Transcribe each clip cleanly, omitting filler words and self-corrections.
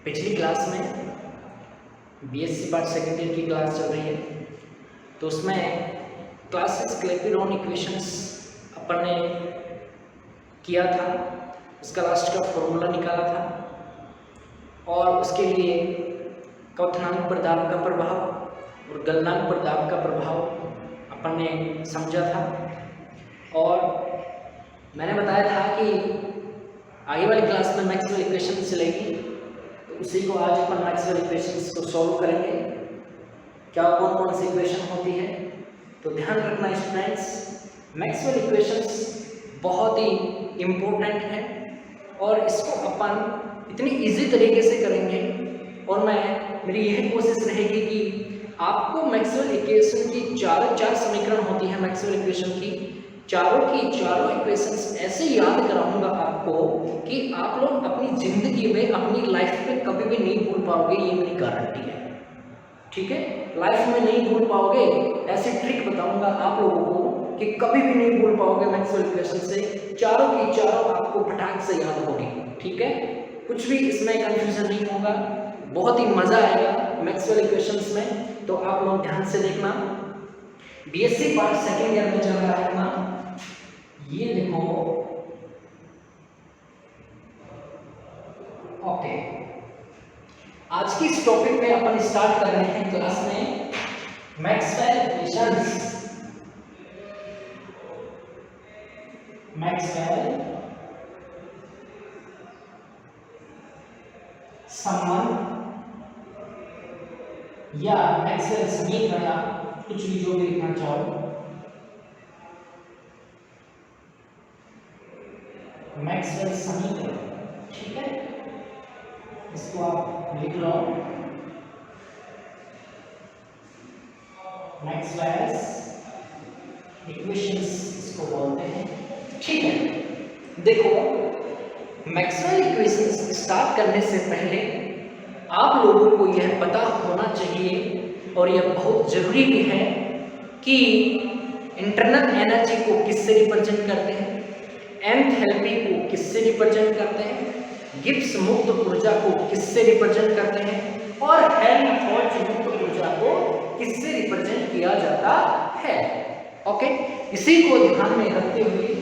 पिछली क्लास में BSc part second year की क्लास चल रही है, तो उसमें क्लासिक क्लैपेरॉन इक्वेशंस अपन ने किया था। उसका लास्ट का फॉर्मूला निकाला था और उसके लिए क्वथनांक पर दाब का प्रभाव और गलनांक पर दाब का प्रभाव अपन ने समझा था। और मैंने बताया था कि आगे वाली क्लास में मैक्सवेल इक्वेशन चलेगी, तो उसी को आज अपन मैक्सवेल इक्वेशंस को सॉल्व करेंगे। क्या कौन कौन सी इक्वेशन होती है, तो ध्यान रखना स्टूडेंट्स, मैक्सवेल इक्वेशंस बहुत ही इम्पोर्टेंट है और इसको अपन इतनी इजी तरीके से करेंगे। और मेरी यही कोशिश रहेगी कि आपको मैक्सवेल इक्वेशन की चार समीकरण होती है मैक्सवेल इक्वेशन की चारों इक्वेशंस ऐसे याद कराऊंगा आपको कि आप लोग अपनी ज़िंदगी में, अपनी लाइफ में कभी भी नहीं भूल पाओगे, ये मेरी गारंटी है। ठीक है, लाइफ में नहीं भूल पाओगे, ऐसे ट्रिक बताऊंगा आप लोगों को कि कभी भी नहीं भूल पाओगे मैक्सवेल इक्वेशन से। चारों की चारों आपको फटाक से याद होगी। ठीक है, कुछ भी इसमें कंफ्यूजन नहीं होगा, बहुत ही मजा आएगा मैक्सवेल इक्वेशंस में। तो आप लोग ध्यान से देखना, बीएससी पार्ट सेकेंड ईयर में चल रहा है ना, ये देखो। ओके, आज की इस टॉपिक में अपन स्टार्ट कर रहे हैं क्लास में मैक्सवेल इक्वेशंस। मैक्सवेल संबंध या मैक्सवेल समीकरण, कुछ भी जो भी लिखना चाहो, मैक्सवेल समीकरण। ठीक है, इसको आप लिख लो, मैक्सवेल इक्वेशंस इसको बोलते हैं। ठीक है, देखो मैक्सवेल इक्वेशंस स्टार्ट करने से पहले आप लोगों को यह पता होना चाहिए और यह बहुत जरूरी भी है कि इंटरनल एनर्जी को किससे रिप्रेजेंट करते हैं, एंथैल्पी को किससे रिप्रेजेंट करते हैं, गिब्स मुक्त ऊर्जा को किससे रिप्रेजेंट करते हैं और हेल्महोल्ट्ज मुक्त ऊर्जा को किससे रिप्रेजेंट किया जाता है। ओके, इसी को ध्यान में रखते हुए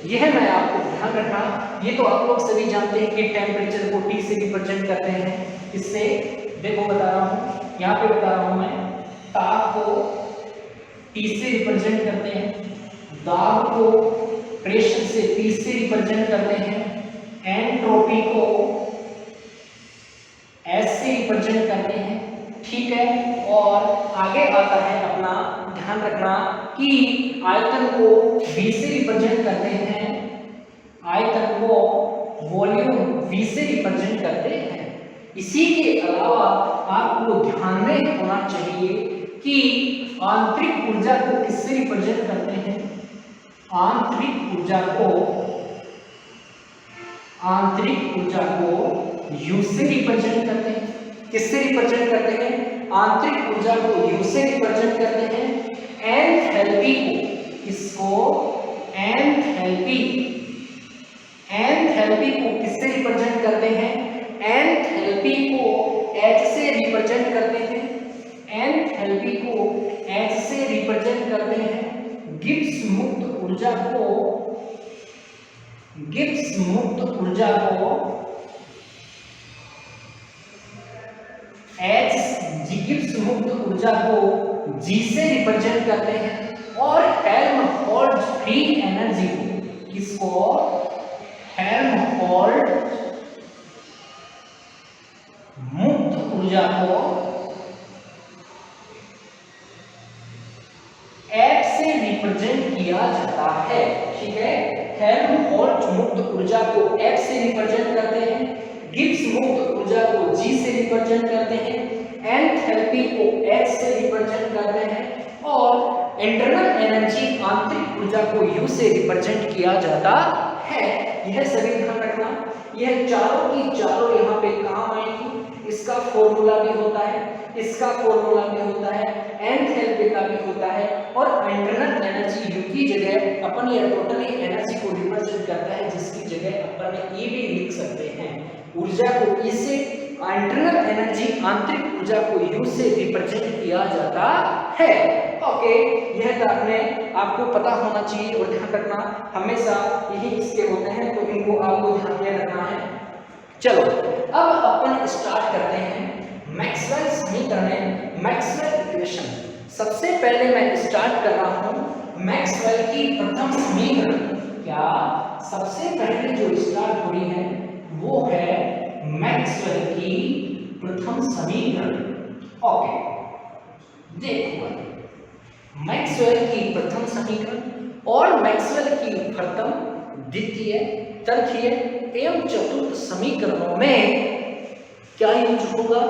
यह मैं आपको ध्यान रखना, ये तो आप लोग सभी जानते हैं कि टेम्परेचर को T से रिप्रेजेंट करते हैं। इससे देखो बता रहा हूँ, यहाँ पे बता रहा हूँ मैं, ताप को T से रिप्रेजेंट करते हैं, दाब को प्रेशर से P से रिप्रेजेंट करते हैं, एंट्रोपी को S से रिप्रेजेंट करते हैं। ठीक है, और आगे आता है अपना, ध्यान रखना कि आयतन को V से रिप्रेजेंट करते हैं, आयतन को वॉल्यूम V से रिप्रेजेंट करते हैं। इसी के अलावा आपको ध्यान में होना चाहिए कि आंतरिक ऊर्जा को किससे रिप्रेजेंट करते हैं, आंतरिक ऊर्जा को U से रिप्रेजेंट करते हैं। किससे रिप्रेजेंट करते हैं, आंतरिक ऊर्जा को U से रिप्रेजेंट करते हैं। एंथैल्पी को, किसको, एंथैल्पी को किससे रिप्रेजेंट करते हैं, एंथैल्पी को H से रिप्रेजेंट करते हैं, एंथैल्पी को H से रिप्रेजेंट करते हैं। गिब्स मुक्त ऊर्जा को गिब्स मुक्त ऊर्जा को G से रिप्रेजेंट करते हैं और हेल्महोल्ट्ज फ्री एनर्जी को, किसको, हेल्महोल्ट्ज मुक्त ऊर्जा को H से रिप्रेजेंट किया जाता है। ठीक है, हेल्महोल्ट्ज मुक्त ऊर्जा को H से रिप्रेजेंट करते हैं, गिब्स मुक्त ऊर्जा को G से रिप्रेजेंट करते हैं, एंथैल्पी को H से रिप्रेजेंट करते हैं और इंटरनल एनर्जी, आंतरिक ऊर्जा को U से रिप्रेजेंट किया जाता है। यह सभी ध्यान रखना, यह चारों की चारों यहाँ पे काम आएगी। इसका फॉर्मूला भी होता है, इसका फॉर्मूला भी होता है, एंथैल्पी का भी होता है और इंटरनल एनर्जी U की जगह अपन ये टोटली एनर्जी को रिप्रेजेंट करता है, जिसकी जगह अपन ये भी लिख सकते हैं, ऊर्जा को E से इंटरनल एनर्जी आंतरिक ऊर्जा को U से रिप्रेजेंट किया जाता है। ओके, यह तो आपको पता होना चाहिए और ध्यान रखना, हमेशा यही इसके होते हैं, तो इनको आपको ध्यान में रखना है। चलो अब अपन स्टार्ट करते हैं मैक्सवेल समीकरण, मैक्सवेल इक्वेशन। सबसे पहले मैं स्टार्ट कर रहा हूं मैक्सवेल की प्रथम समीकरण। क्या सबसे पहले जो स्टार्ट हो रही है वो है मैक्सवेल की प्रथम समीकरण। ओके, देखो मैक्सवेल की प्रथम समीकरण और मैक्सवेल की प्रथम, द्वितीय, तृतीय एवं चतुर्थ समीकरणों में क्या यूज होगा?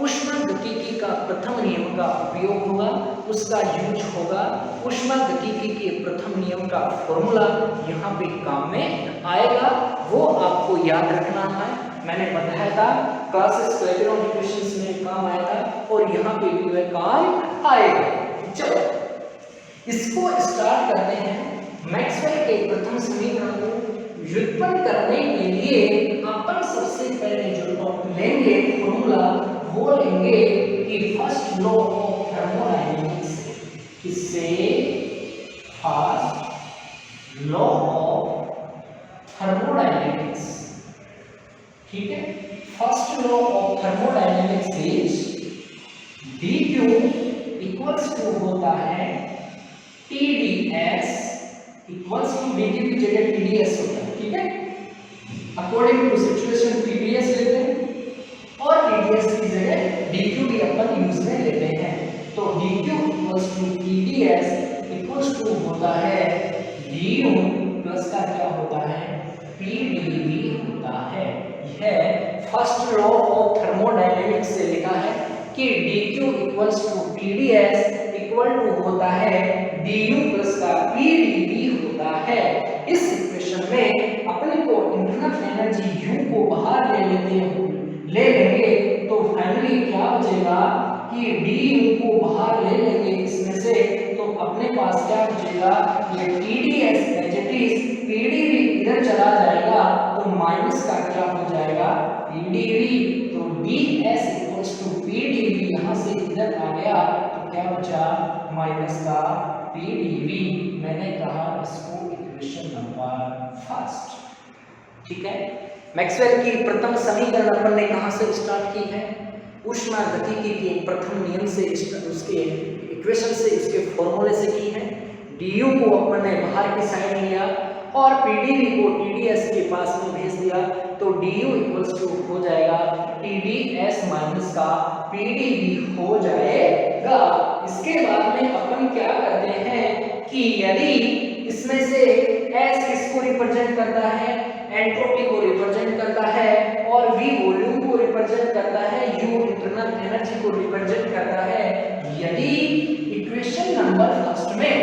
ऊष्मागतिकी का प्रथम नियम का उपयोग होगा, उसका यूज होगा। ऊष्मागतिकी के प्रथम नियम का फॉर्मूला यहाँ पे काम में आएगा, वो आपको याद रखना है। मैंने बताया था क्लासेस क्लैपिरॉन इक्वेशंस में काम आया था और यहाँ पे भी वह काम आएगा। चलो इसको स्टार्ट करते हैं। मैक्सवेल के प्रथम समीकरण को व्युत्पन्न करने के लिए अपन सबसे पहले जो टॉपिक लेंगे, फॉर्मूला वो लेंगे कि फर्स्ट लॉ ऑफ थर्मोडायनेमिक्स। किससे? First law of thermodynamics. ठीक है, first law of thermodynamics is dq equals to होता है TdS इक्वल्स टू dq की जगह TdS होता है। ठीक है, अकॉर्डिंग टू सिचुएशन TdS लेते हैं और TdS की जगह dq भी अपन यूज में लेते हैं। तो dq equals to TdS equals to होता है du प्लस का क्या होता है? PdV होता है। यह फर्स्ट लॉ ऑफ थर्मोडायनेमिक्स से लिखा है कि dq equals to TdS equal to होता है du प्लस का PdV होता है। इस इक्वेशन में अपने को इंटरनल एनर्जी U को बाहर ले लेंगे तो फाइनली क्या बचेगा कि du को बाहर ले लेंगे इसमें से, तो अपने पास क्या बचेगा? ये TdS as it is, PdV इधर चला जाएगा तो माइनस का क्या हो जाएगा? PdV। तो ds इक्वल्स टू PdV यहां से इधर आ गया तो क्या बचा? माइनस का PdV। मैंने कहा इसको इक्वेशन नंबर फर्स्ट। ठीक है, मैक्सवेल की प्रथम समीकरण अपन ने कहां से स्टार्ट की है? ऊष्मागतिकी के प्रथम नियम से, उसके इक्वेशन से, उसके फॉर्मूले से की है। du को अपन ने बाहर की साइड लिया और PdV को TdS के पास में भेज दिया, तो du इक्वल्स टू हो जाएगा TdS माइनस का PdV हो जाएगा। इसके बाद में अपन क्या करते हैं कि यदि इसमें से S किसको रिप्रेजेंट करता है? एंट्रोपी को रिप्रेजेंट करता है और V वॉल्यूम को रिप्रेजेंट करता है, U इंटरनल एनर्जी को रिप्रेजेंट करता है। यदि इक्वेशन नंबर फर्स्ट में,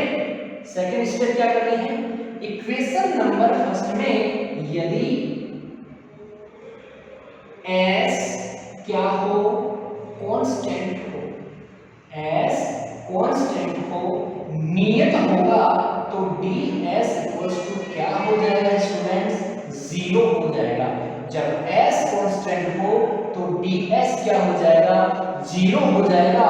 सेकंड स्टेप क्या करनी है? इक्वेशन नंबर फर्स्ट में यदि S क्या हो? कांस्टेंट हो, S कांस्टेंट हो, नियत होगा, तो ds इक्वल्स टू क्या हो जाएगा स्टूडेंट्स? 0 हो जाएगा। जब S कांस्टेंट हो तो ds क्या हो जाएगा? 0 हो जाएगा।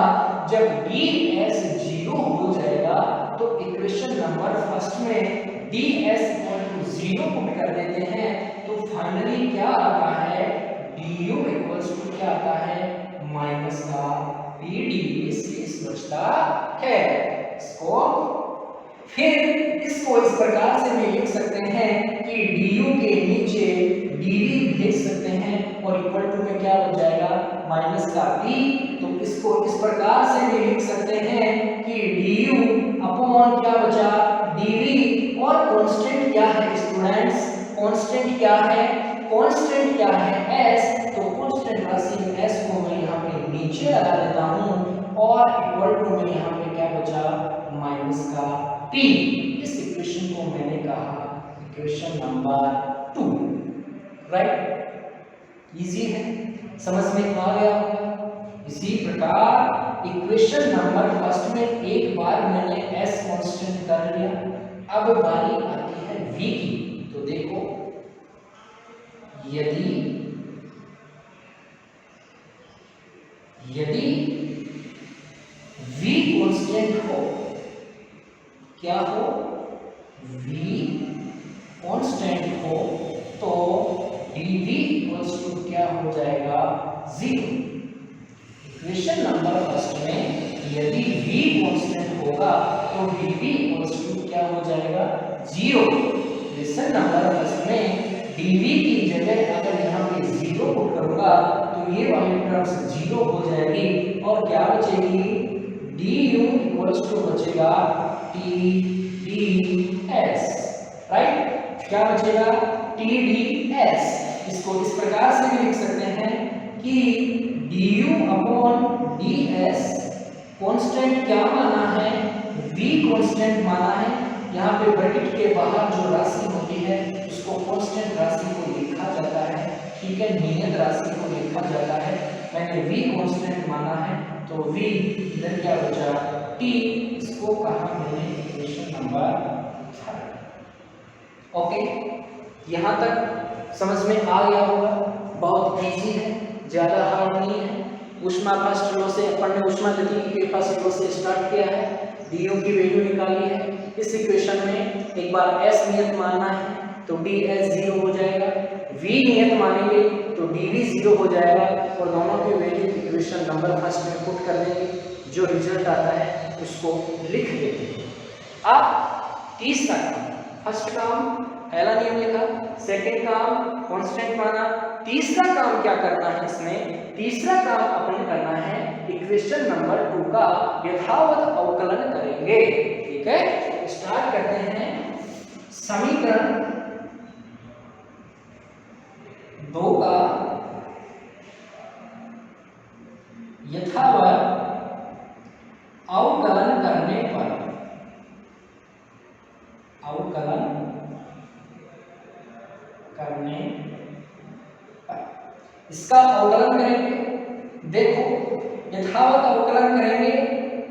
जब ds 0 हो जाएगा तो इक्वेशन नंबर फर्स्ट में ds इक्वल टू 0 पुट कर देते हैं, तो फाइनली क्या आता है? du इक्वल्स टू क्या आता है? माइनस का PdV शेष बचता है। इसको फिर इसको इस प्रकार से भी लिख सकते हैं कि du के नीचे dv भेज सकते हैं और इक्वल टू में क्या हो जाएगा? माइनस का p। तो इसको इस प्रकार से भी लिख सकते हैं कि du अपॉन क्या बचा? dv। और कांस्टेंट क्या है स्टूडेंट्स? कांस्टेंट क्या है? कांस्टेंट क्या है? s। तो कांस्टेंट राशि s को मैं यहाँ पे नीचे लगा देता हूँ और इक्वल टू में यहाँ पे क्या बचा? माइनस का p। इस इक्वेशन को मैंने कहा इक्वेशन नंबर 2। राइट, इजी है, समझ में आ गया होगा। इसी प्रकार इक्वेशन नंबर फर्स्ट में एक बार मैंने s कांस्टेंट कर लिया, अब बारी आती है v की। तो देखो, यदि यदि v कांस्टेंट हो, क्या हो, v कांस्टेंट हो, तो dv इक्वल्स टू क्या हो जाएगा, 0। इक्वेशन नंबर फर्स्ट में यदि v कांस्टेंट होगा तो dv इक्वल्स टू क्या हो जाएगा, 0। इक्वेशन नंबर फर्स्ट में dv की जगह अगर यहाँ पे 0 पुट करूंगा तो ये वाली टर्म्स 0 हो जाएगी और क्या बचेगी, du इक्वल्स टू बचेगा tds, राइट। क्या बचेगा, tds। इसको इस प्रकार से भी लिख सकते हैं कि du अपॉन ds कांस्टेंट क्या माना है, v कांस्टेंट माना है। यहाँ पे ब्रैकेट के बाहर जो राशि होती है उसको कांस्टेंट राशि को लिखा जाता है, ठीक है, नियत राशि को लिखा जाता है। मैंने v कांस्टेंट माना है तो v इधर क्या बचा, t। इसको कहा मैंने इक्वेशन नंबर 3। ओके, यहाँ तक समझ में आ गया होगा। बहुत इजी है, ज्यादा हार्ड नहीं है। ऊष्मा फर्स्ट लॉ से अपन ने ऊष्मा गतिकी के फर्स्ट लॉ से स्टार्ट किया है, du की वैल्यू निकाली है। इस इक्वेशन में एक बार s नियत मानना है तो ds 0 हो जाएगा, v नियत मानेंगे तो dv 0 हो जाएगा और दोनों की वैल्यू इक्वेशन नंबर फर्स्ट में पुट कर देंगे। जो रिजल्ट आता है उसको लिख देते हैं। अब तीसरा काम, फर्स्ट काम पहला नियम लिखा, सेकंड काम कांस्टेंट माना, तीसरा काम क्या करना है इसमें, तीसरा काम अपन करना है इक्वेशन नंबर 2 का यथावत अवकलन करेंगे। ठीक है, स्टार्ट करते हैं। समीकरण 2 का यथावत अवकलन करने पर, अवकलन करने पर इसका अवकलन करेंगे। देखो, यथावत अवकलन करेंगे,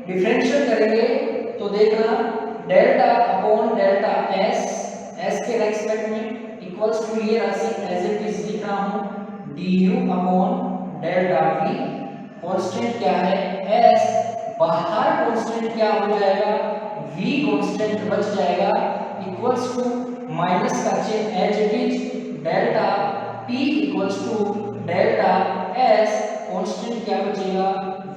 डिफरेंशियल करेंगे तो देखना डेल्टा अपॉन डेल्टा एस के रेस्पेक्ट में इक्वल्स टू ये राशि एज इट इज लिख रहा हूं du upon delta v। Constant क्या है, s, बाहर कांस्टेंट क्या हो जाएगा, v कांस्टेंट बच जाएगा, इक्वल्स टू माइनस का चिन्ह as it is delta p equals to delta s। Constant क्या बचेगा,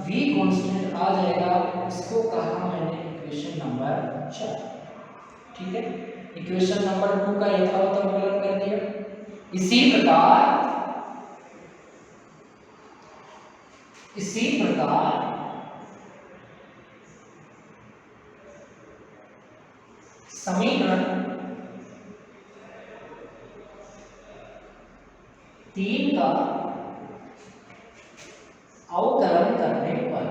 v कांस्टेंट आ जाएगा। इसको कहा मैंने इक्वेशन नंबर 4। ठीक है, इक्वेशन नंबर 2 का यथावत अवकलन कर दिया। इसी प्रकार समीकरण 3 का अवकलन करने पर,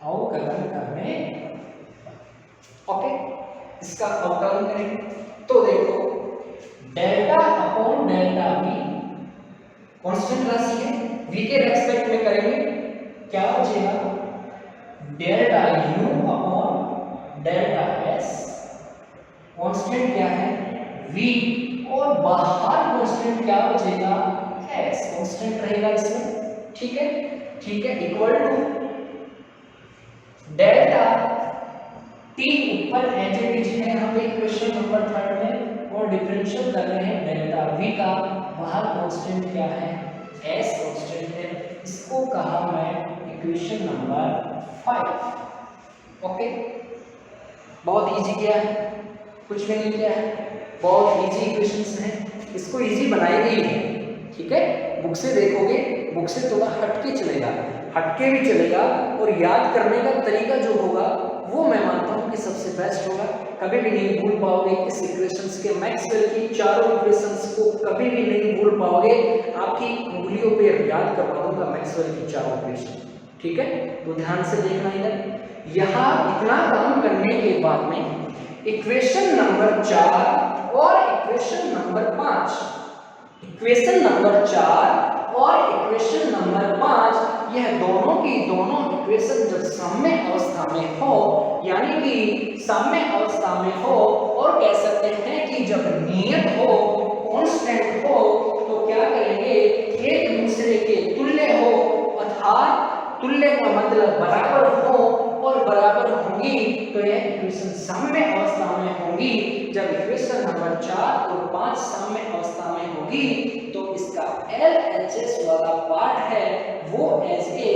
अवकलन करने, ओके, इसका अवकलन करेंगे तो देखो delta upon delta v constant राशि है, v के रेस्पेक्ट में करेंगे, क्या बचेगा, delta u upon delta s। Constant क्या है, v, और बाहर कांस्टेंट क्या बचेगा, s कांस्टेंट रहेगा इसमें। ठीक है, ठीक है, इक्वल टू डेल्टा t ऊपर एज इट इज है यहाँ पे इक्वेशन नंबर 3 में, और डिफरेंशियल कर रहे हैं डेल्टा v का, बाहर कांस्टेंट क्या है, s कांस्टेंट है। इसको कहा मैं इक्वेशन नंबर 5। ओके, बहुत इजी किया है, कुछ भी नहीं किया है, बहुत इजी इक्वेशंस हैं, इसको इजी बनाएंगे ही है। ठीक है, बुक से देखोगे, बुक से थोड़ा हटके चलेगा, हटके भी चलेगा, और याद करने का तरीका जो होगा वो मैं मानता हूँ कि सबसे बेस्ट होगा। कभी भी नहीं भूल पाओगे इस इक्वेशंस के, मैक्सवेल की चारों इक्वेशंस को कभी भी नहीं भूल पाओगे। आपकी उंगलियों पे याद करवा दूंगा मैक्सवेल की चारों इक्वेशन। ठीक है, तो ध्यान से देखना इधर। यहाँ इतना काम करने के बाद में इक्वेशन नंबर 4 और इक्वेशन नंबर 5, इक्वेशन नंबर 4 और इक्वेशन नंबर 5, यह दोनों की दोनों इक्वेशन जब साम्य अवस्था में हो, यानी कि साम्य अवस्था में हो, और कह सकते हैं कि जब नियत हो, तुल्य का मतलब बराबर हो और बराबर होंगी तो यह इक्वेशन साम्य अवस्था में होंगी। जब इक्वेशन नंबर 4 और 5 साम्य अवस्था में होगी तो इसका LHS वाला पार्ट है वो एज ए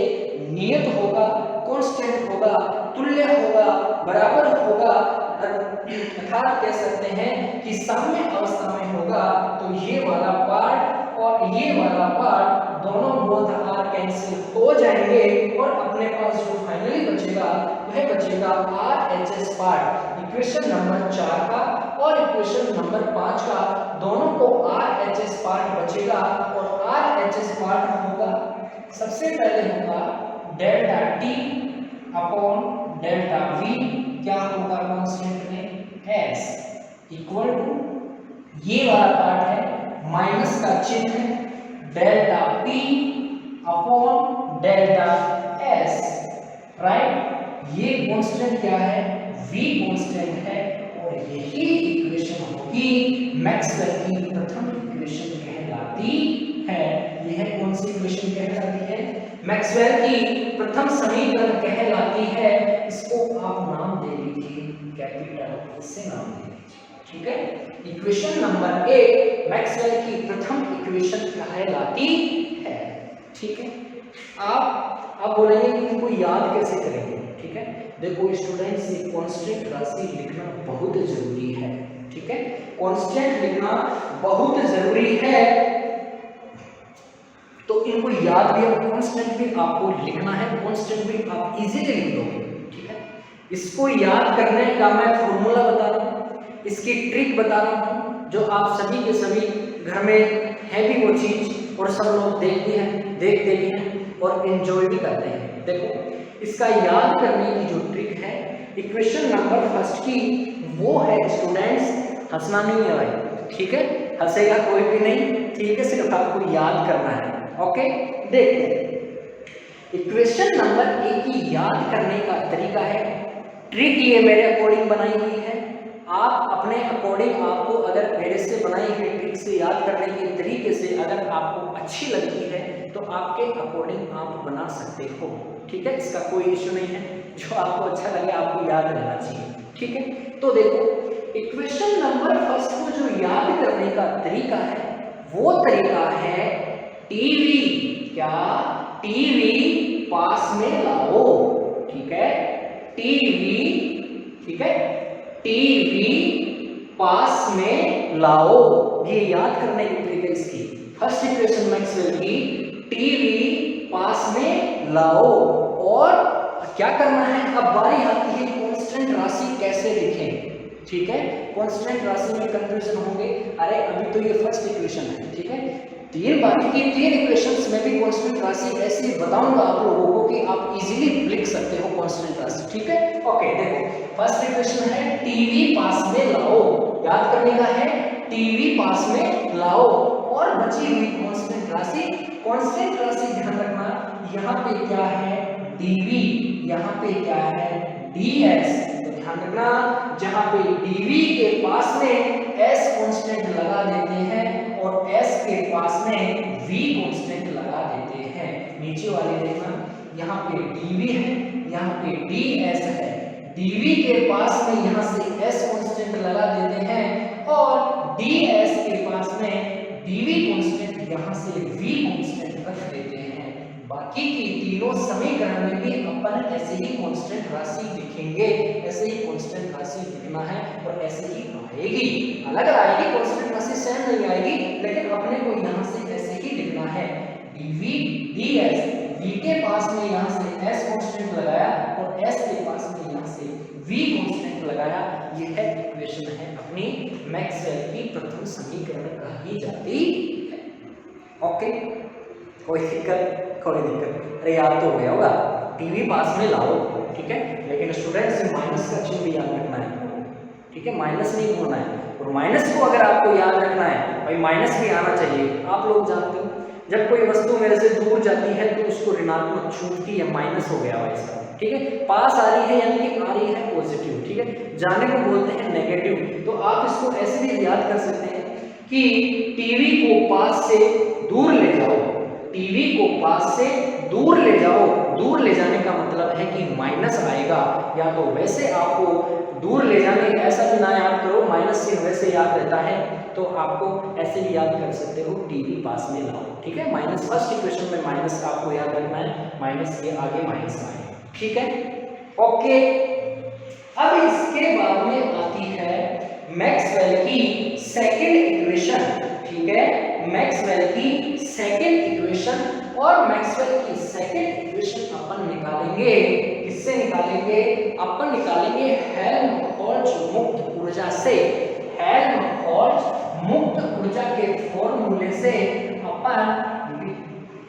नियत होगा, कांस्टेंट होगा, तुल्य होगा, बराबर होगा, अर्थात कह सकते हैं कि साम्य अवस्था में होगा। तो ये वाला पार्ट और ये वाला पार्ट दोनों बोथ आर कैंसिल हो जाएंगे और अपने पास जो फाइनली बचेगा वह बचेगा RHS पार्ट इक्वेशन नंबर 4 का और इक्वेशन नंबर 5 का, दोनों को RHS पार्ट बचेगा और RHS पार्ट होगा सबसे पहले होगा delta T upon delta V, क्या होगा कांस्टेंट में S इक्वल टू ये वाला पार्ट है माइनस का चिन्ह delta P upon delta S, right. ये कांस्टेंट क्या है, V कांस्टेंट है और यही इक्वेशन होगी मैक्सवेल की प्रथम इक्वेशन कहलाती है। यह कौन सी इक्वेशन कहलाती है, मैक्सवेल की प्रथम समीकरण कहलाती है। इसको आप नाम दे लीजिए कैपिटल से नाम दे लीजिए, ठीक है। इक्वेशन नंबर 1 मैक्सवेल की प्रथम इक्वेशन कहलाती है, ठीक है। आप बोलेंगे कि इनको याद कैसे करेंगे, ठीक है। देखो स्टूडेंट्स, ये कांस्टेंट राशि लिखना बहुत जरूरी है, ठीक है। कांस्टेंट लिखना बहुत जरूरी है तो इनको याद भी, कांस्टेंट भी आपको लिखना है, कांस्टेंट भी आप इजीली लिख दोगे, ठीक है। इसको याद करने का मैं फॉर्मूला बता रहा हूँ, इसकी ट्रिक बता रहा हूँ जो आप सभी के सभी घर में है भी वो चीज और सब लोग देखते भी हैं और एंजॉय भी करते हैं। देखो इसका याद करने की जो ट्रिक है इक्वेशन नंबर फर्स्ट की वो है स्टूडेंट्स, हंसना नहीं है भाई, ठीक है, हंसेगा कोई भी नहीं, ठीक है, सिर्फ आपको याद करना है। ओके, देखते हैं इक्वेशन नंबर 1 की याद करने का तरीका है, ट्रिक ये मेरे अकॉर्डिंग बनाई हुई है, आप अपने अकॉर्डिंग, आपको अगर मेरे से बनाई हुई ट्रिक से याद करने के तरीके से अगर आपको अच्छी लगती है तो आपके अकॉर्डिंग आप बना सकते हो, ठीक है, इसका कोई इश्यू नहीं है, जो आपको अच्छा लगे आपको याद रहना चाहिए, ठीक है। तो देखो इक्वेशन नंबर फर्स्ट को जो याद करने का तरीका है वो तरीका है टीवी, क्या, टीवी पास में लाओ, ठीक है, टीवी, ठीक है, टीवी पास में लाओ, ये याद करने की ट्रिक है इसकी। फर्स्ट इक्वेशन मैक्सवेल की टीवी पास में लाओ और क्या करना है, अब बारी आती है कांस्टेंट राशि कैसे लिखें, ठीक है। कांस्टेंट राशि में कंफ्यूजन होंगे, अरे अभी तो ये फर्स्ट इक्वेशन है, ठीक है, बाकी की 3 इक्वेशंस में भी कांस्टेंट राशि ऐसे बताऊंगा आप लोगों को कि आप इजीली लिख सकते हो कांस्टेंट राशि, ठीक है। ओके, देखो फर्स्ट इक्वेशन है टीवी पास में लाओ, याद करने का है टीवी पास में लाओ और बची हुई कांस्टेंट राशि ध्यान रखना, यहाँ पे क्या है dv, यहाँ पे क्या है ds, तो ध्यान रखना जहाँ पे dv के पास में s कांस्टेंट लगा देते हैं और s के पास में v कांस्टेंट लगा देते हैं। नीचे वाले देखना, यहाँ पे dv है, यहाँ पे ds है, dv के पास में यहाँ से s कांस्टेंट लगा देते हैं और ds के पास में dv कांस्टेंट यहाँ से v कांस्टेंट रख देते हैं। बाकी की तीनों समीकरण में भी अपन ऐसे ही कांस्टेंट राशि लिखेंगे, ऐसे ही कांस्टेंट राशि लिखना है और ऐसे ही आएगी, अलग आएगी कांस्टेंट राशि सेम नहीं आएगी, लेकिन अपने को यहाँ से ऐसे ही लिखना है dv ds, v के पास में यहाँ से s कांस्टेंट लगाया और s के पास में यहाँ से v कांस्टेंट लगाया, यह इक्वेशन है अपनी मैक्सवेल की प्रथम समीकरण कही जाती है। ओके, कोई दिक्कत? अरे याद तो हो गया होगा, टीवी पास में लाओ, ठीक है, लेकिन स्टूडेंट्स माइनस का चिन्ह भी याद रखना है, ठीक है, माइनस नहीं होना है, और माइनस को अगर आपको याद रखना है भाई माइनस भी आना चाहिए। आप लोग जानते हो जब कोई वस्तु मेरे से दूर जाती है तो उसको ऋणात्मक छूटती है, माइनस हो गया इसका, ठीक है, पास आ रही है यानी कि आ रही है पॉजिटिव, ठीक है, जाने को बोलते हैं नेगेटिव। तो आप इसको ऐसे भी याद कर सकते हैं कि टीवी को पास से दूर ले जाओ, टीवी को पास से दूर ले जाओ, दूर ले जाने का मतलब है कि माइनस आएगा, या तो वैसे आपको दूर ले जाने ऐसा भी ना याद करो, माइनस चिन्ह वैसे याद रहता है तो आपको ऐसे भी याद कर सकते हो, टीवी पास में लाओ, ठीक है। माइनस फर्स्ट इक्वेशन में माइनस का आपको याद रखना है, माइनस के आगे माइनस आए, ठीक है, ओके। अब इसके बाद में आती है मैक्सवेल की सेकंड इक्वेशन, ठीक है, मैक्सवेल की सेकंड इक्वेशन। और मैक्सवेल की सेकंड इक्वेशन अपन निकालेंगे, किससे निकालेंगे, अपन निकालेंगे हेल्महोल्ट्ज मुक्त ऊर्जा से। हेल्महोल्ट्ज मुक्त ऊर्जा के फॉर्मूले से अपन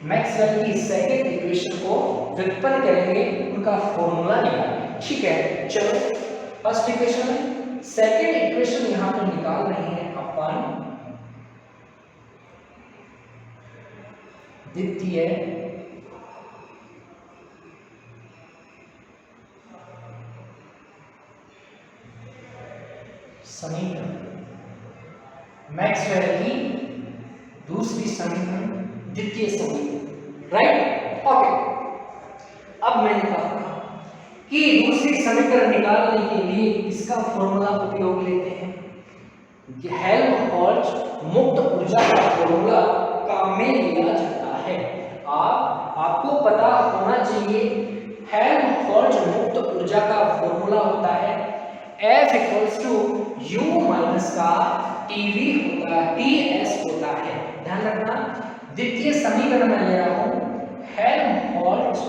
मैक्सवेल की सेकंड इक्वेशन को व्युत्पन्न करेंगे, उनका फॉर्मूला निकालेंगे, ठीक है। चलो फर्स्ट इक्वेशन है, सेकंड इक्वेशन यहां पे निकाल रहे हैं अपन द्वितीय समीकरण, मैक्सवेल की दूसरी समीकरण, द्वितीय समीकरण, राइट, ओके। अब मैंने कहा कि दूसरी समीकरण निकालने के लिए इसका फॉर्मूला उपयोग लेते हैं, हेल्महोल्ट्ज मुक्त ऊर्जा का फॉर्मूला काम में लिया जाता है। आपको पता होना चाहिए, हेल्महोल्ट्ज मुक्त ऊर्जा का फॉर्मूला होता है F equals to U minus का TV होता है, TS होता है, ध्यान रखना। द्वितीय समीकरण में ले रहा हूं हेल्महोल्ट्ज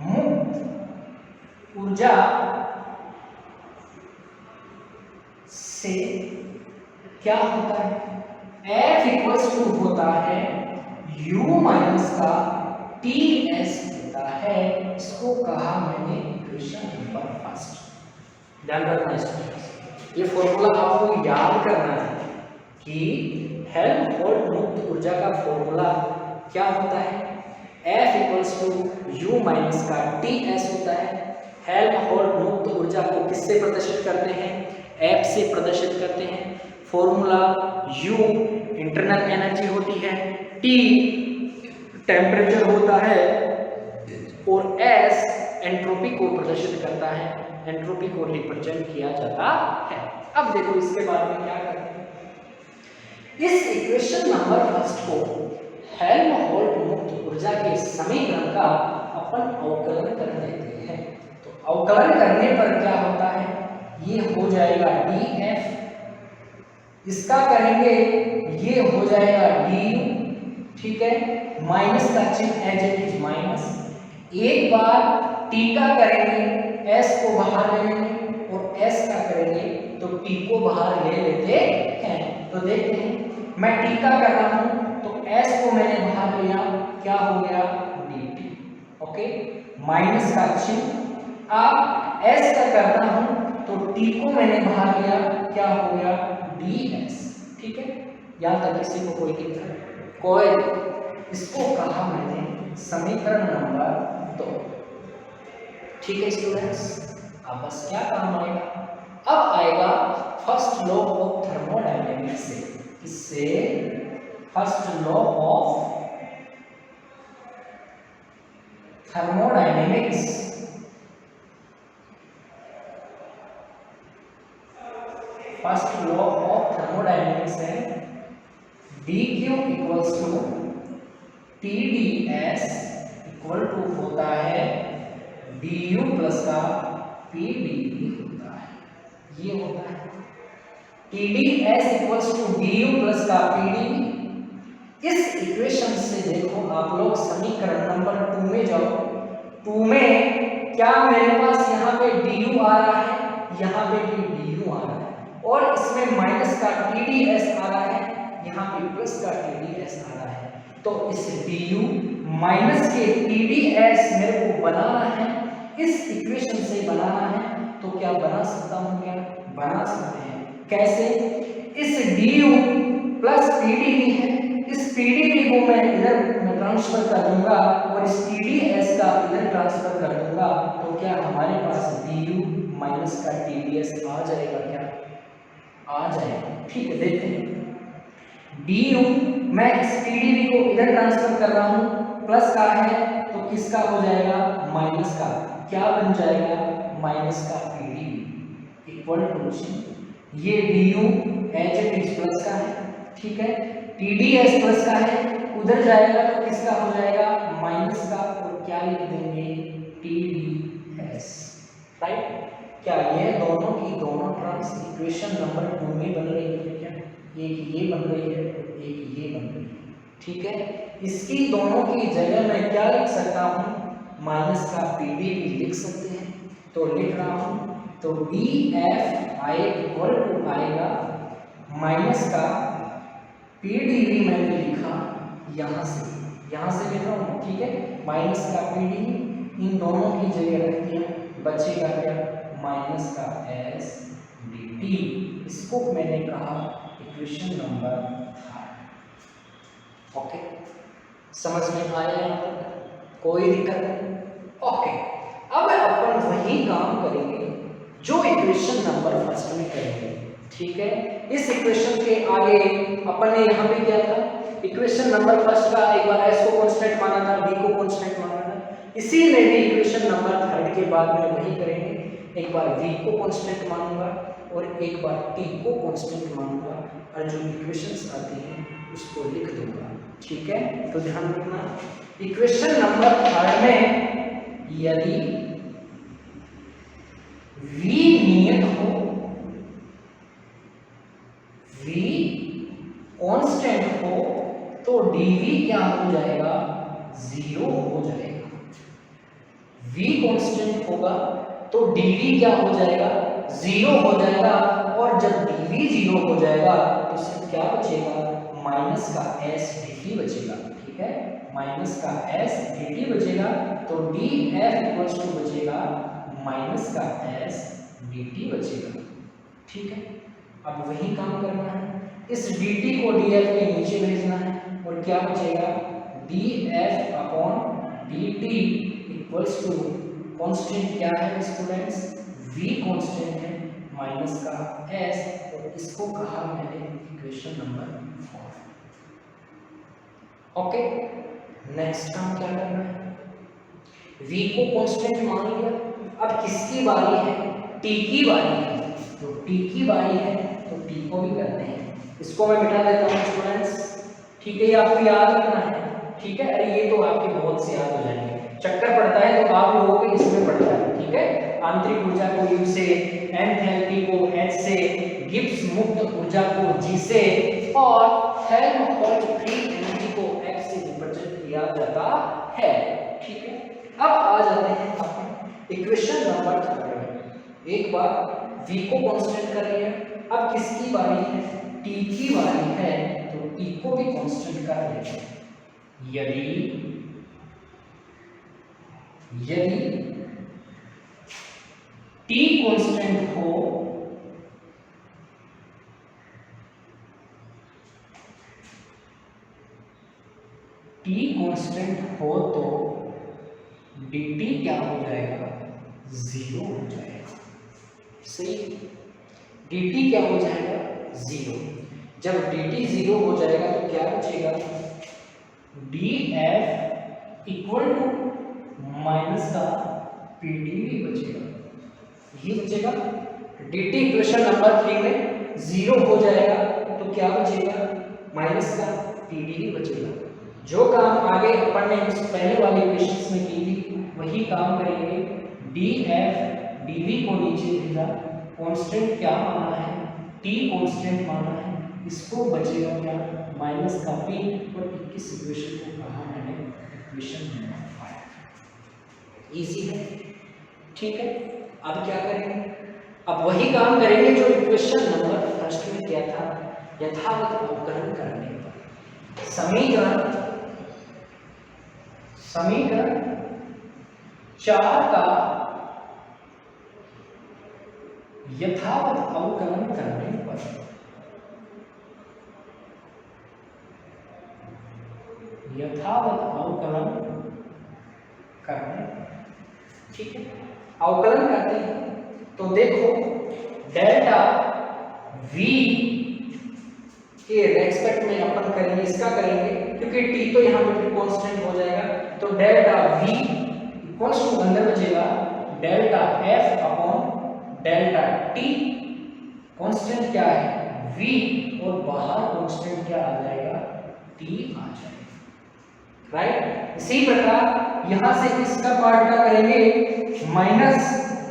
मुक्त ऊर्जा से क्या होता है, F इक्वल्स टू होता है U माइनस का TS होता है, इसको कहा मैंने इक्वेशन नंबर फर्स्ट। ध्यान रखना इसको, ये फॉर्मूला आपको याद करना है कि हेल्महोल्ट्ज मुक्त ऊर्जा का फॉर्मूला क्या होता है, F equals to U minus का TS होता है। हेल्महोल्ट्ज मुक्त ऊर्जा को किससे प्रदर्शित करते हैं, F से प्रदर्शित करते हैं। फॉर्मूला U इंटरनल एनर्जी होती है, T टेम्परेचर होता है और S एंट्रोपी को प्रदर्शित करता है, एंट्रोपी को रिप्रेजेंट किया जाता है। अब देखो इसके बाद में क्या करते हैं, इस इक्वेशन नंबर फर्स्ट को हेल्महोल्ट्ज मुक्त ऊर्जा के समीकरण का अपन अवकलन कर देते हैं। तो अवकलन करने पर क्या होता है, ये हो जाएगा df, इसका करेंगे ये हो जाएगा du, ठीक है, माइनस का चिन्ह एज इट इज माइनस। एक बार t का करेंगे s को बाहर ले लेंगे और s का करेंगे तो t को बाहर ले लेते हैं। तो देखते हैं, मैं t का कर रहा हूं तो s को मैंने बाहर लिया, क्या हो गया dt, ओके, माइनस का चिन्ह। अब s का करना हूं तो t को मैंने बाहर लिया, क्या हो गया ds, ठीक है। यहां तक किसी को कोई दिक्कत, कोई, इसको कहा मैंने समीकरण नंबर 2, ठीक है स्टूडेंट्स। अब बस क्या काम आएगा, अब आएगा फर्स्ट लॉ ऑफ थर्मोडायनेमिक्स से, इससे first law of thermodynamics, first law of thermodynamics है dq equals to TdS equal to होता है du प्लस का PdV होता है, ये होता है TdS equals to du plus का PdV। इस इक्वेशन से देखो आप लोग समीकरण नंबर 2 में जाओ, 2 में क्या मेरे पास यहाँ पे du आ रहा है, यहाँ पे भी du आ रहा है और इसमें माइनस का TdS आ रहा है, यहाँ पे प्लस का TdS आ रहा है। तो इस du माइनस के TdS मेरे को बनाना है, इस इक्वेशन से बनाना है, तो क्या बना सकता हूँ, क्या बना सकते हैं, कैसे, इस du प्लस PdV है, इस PdV को मैं इधर ट्रांसफर कर दूंगा और इस TdS का इधर ट्रांसफर कर दूंगा, तो क्या हमारे पास du माइनस का TdS आ जाएगा, क्या आ जाएगा, ठीक है। देखते हैं du मैं इस pdv को इधर ट्रांसफर कर रहा हूं, प्लस का है तो किसका हो जाएगा, माइनस का, क्या बन जाएगा, माइनस का pdv इक्वल टू ये du as it is plus का है, ठीक है, tds प्लस का है, उधर जाएगा तो किसका हो जाएगा, माइनस का, और क्या लिख देंगे, tds, राइट। क्या ये दोनों की दोनों टर्म्स इक्वेशन नंबर 2 में बन रही है क्या, एक ये बन रही है एक ये बन रही है, ठीक है। इसकी दोनों की जगह मैं क्या लिख सकता हूँ, माइनस का pdv लिख सकते हैं, तो लिख रहा हूँ, तो dfi इक्वल टू आएगा माइनस का pdv मैंने लिखा यहाँ से लिख रहा हूँ, ठीक है, माइनस का pdv इन दोनों की जगह रख दिया, बचेगा क्या, माइनस का s dt, इसको मैंने कहा इक्वेशन नंबर 3। ओके, समझ में आया यहाँ तक, कोई दिक्कत नहीं। ओके, अब अपन वही काम करेंगे जो इक्वेशन नंबर 1 में करेंगे, ठीक है। इस इक्वेशन के आगे अपन ने यहाँ पे क्या था, इक्वेशन नंबर 1 का एक बार s को कांस्टेंट माना था, v को कांस्टेंट माना था, इसी में भी इक्वेशन नंबर 3 के बाद में वही करेंगे, एक बार v को कांस्टेंट मानूंगा और एक बार t को कांस्टेंट मानूंगा, और जो इक्वेशंस आती हैं उसको लिख दूंगा, ठीक है। तो ध्यान रखना, इक्वेशन नंबर 3 में यदि v नियत हो, v कांस्टेंट हो, तो dv क्या हो जाएगा, 0 हो जाएगा। v कांस्टेंट होगा तो dv क्या हो जाएगा, 0 हो जाएगा, और जब dv 0 हो जाएगा तो सिर्फ क्या बचेगा, माइनस का s dt बचेगा, ठीक है, माइनस का s dt बचेगा, तो df इक्वल्स टू बचेगा माइनस का s dt बचेगा, ठीक है। अब वही काम करना है, इस dt को df के नीचे भेजना है, और क्या बचेगा, df upon dt equals to constant क्या है स्टूडेंट्स, v कांस्टेंट है, माइनस का s, और इसको कहा मैंने इक्वेशन नंबर 4। ओके, नेक्स्ट काम क्या करना है, v को कांस्टेंट मान लिया, अब किसकी बारी है, t की बारी है, तो t की बारी है तो t को भी करते हैं, इसको मैं मिटा देता हूँ स्टूडेंट्स, ठीक है, ये आपको याद रखना है, ठीक है, अरे ये तो आपके बहुत से याद हो जाएंगे, चक्कर पड़ता है तो आप लोगों को इसमें पड़ता है, ठीक है, आंतरिक ऊर्जा को U से, एंथैल्पी को H से, गिब्स मुक्त ऊर्जा को G से, और हेल्महोल्ट्ज फ्री एनर्जी को F से विभाजित किया जाता है, ठीक है। अब आ जाते हैं अपन इक्वेशन नंबर 3 में, एक बार v को कांस्टेंट कर लिया, अब किसकी बारी है, t की बारी है, तो t को भी कांस्टेंट कर लेते हैं, यदि t कांस्टेंट हो, t कांस्टेंट हो तो dt क्या हो जाएगा, 0 हो जाएगा, सही, dt क्या हो जाएगा, 0, जब dt 0 हो जाएगा तो क्या बचेगा, df इक्वल टू माइनस का pdv बचेगा, ये बचेगा, dt इक्वेशन नंबर 3 में 0 हो जाएगा तो क्या बचेगा, माइनस का pdv बचेगा। जो काम आगे अपन ने उस पहले वाले इक्वेशंस में की थी वही काम करेंगे, df dv को नीचे भेजा, कांस्टेंट क्या माना है, t कांस्टेंट माना है, इसको बचेगा क्या, माइनस का p, और 21 इक्वेशन को कहा मैंने इक्वेशन नंबर 5। इजी है, ठीक है। अब क्या करेंगे, अब वही काम करेंगे जो इक्वेशन नंबर 1 में किया था, यथावत अवकलन करने पर समीकरण 4 का यथावत अवकलन करने पर, यथावत अवकलन करने, ठीक है, अवकलन करते हैं तो देखो डेल्टा v के रेस्पेक्ट में अपन करेंगे, इसका करेंगे, क्योंकि टी तो यहाँ पे फिर कांस्टेंट हो जाएगा, तो डेल्टा v इक्वल्स टू अंदर बचेगा delta f upon delta t। Constant क्या है v और बाहर कांस्टेंट क्या आ जाएगा t आ जाएगा, राइट। इसी प्रकार यहां से इसका पार्ट क्या करेंगे माइनस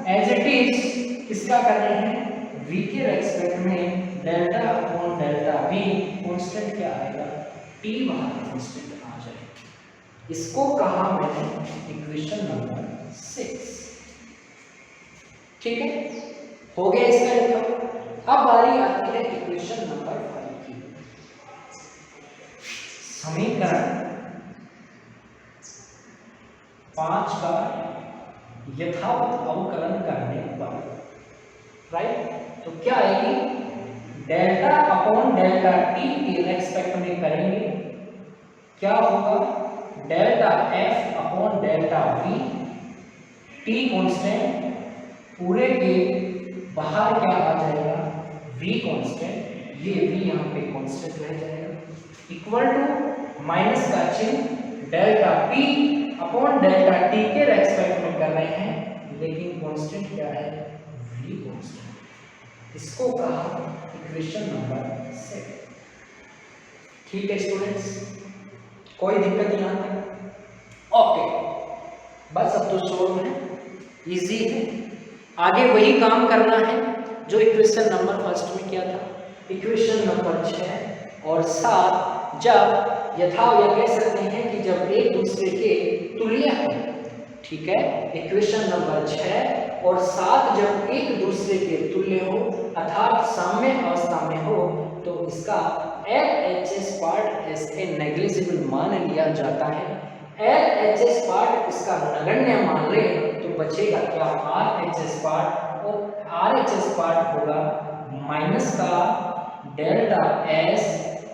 एज इट इज इसका कर रहे हैं v के रेस्पेक्ट में delta upon delta v, constant क्या आएगा t बाहर कांस्टेंट आ जाएगा। इसको कहा मैंने इक्वेशन नंबर 6, ठीक है, हो गया इसका लिखा। अब बारी आती है इक्वेशन नंबर 5 की। समीकरण 5 का यथावत अवकलन करने पर, राइट, तो क्या आएगी डेल्टा अपॉन डेल्टा टी के रेस्पेक्ट में करेंगे, क्या होगा delta F upon delta we, T constant पूरे के बाहर क्या आ जाएगा v कांस्टेंट, ये v यहाँ पे कांस्टेंट रह जाएगा, इक्वल टू माइनस का चिन्ह delta p upon delta t के रेस्पेक्ट में कर रहे हैं, लेकिन कांस्टेंट क्या है v कांस्टेंट। इसको कहा इक्वेशन नंबर 6, ठीक है स्टूडेंट्स, कोई दिक्कत यहाँ तक? ओके, बस अब तो सोल्व है, इजी है। आगे वही काम करना है जो इक्वेशन नंबर फर्स्ट में किया था। इक्वेशन नंबर 6 और 7 जब यथा या कह सकते हैं कि जब एक दूसरे के तुल्य हो, ठीक है, इक्वेशन नंबर 6 और 7 जब एक दूसरे के तुल्य हो अर्थात साम्य अवस्था में हो, तो इसका LHS part as a negligible मान लिया जाता है। LHS पार्ट इसका नगण्य मान ले तो बचेगा क्या RHS पार्ट, और RHS पार्ट होगा माइनस का delta S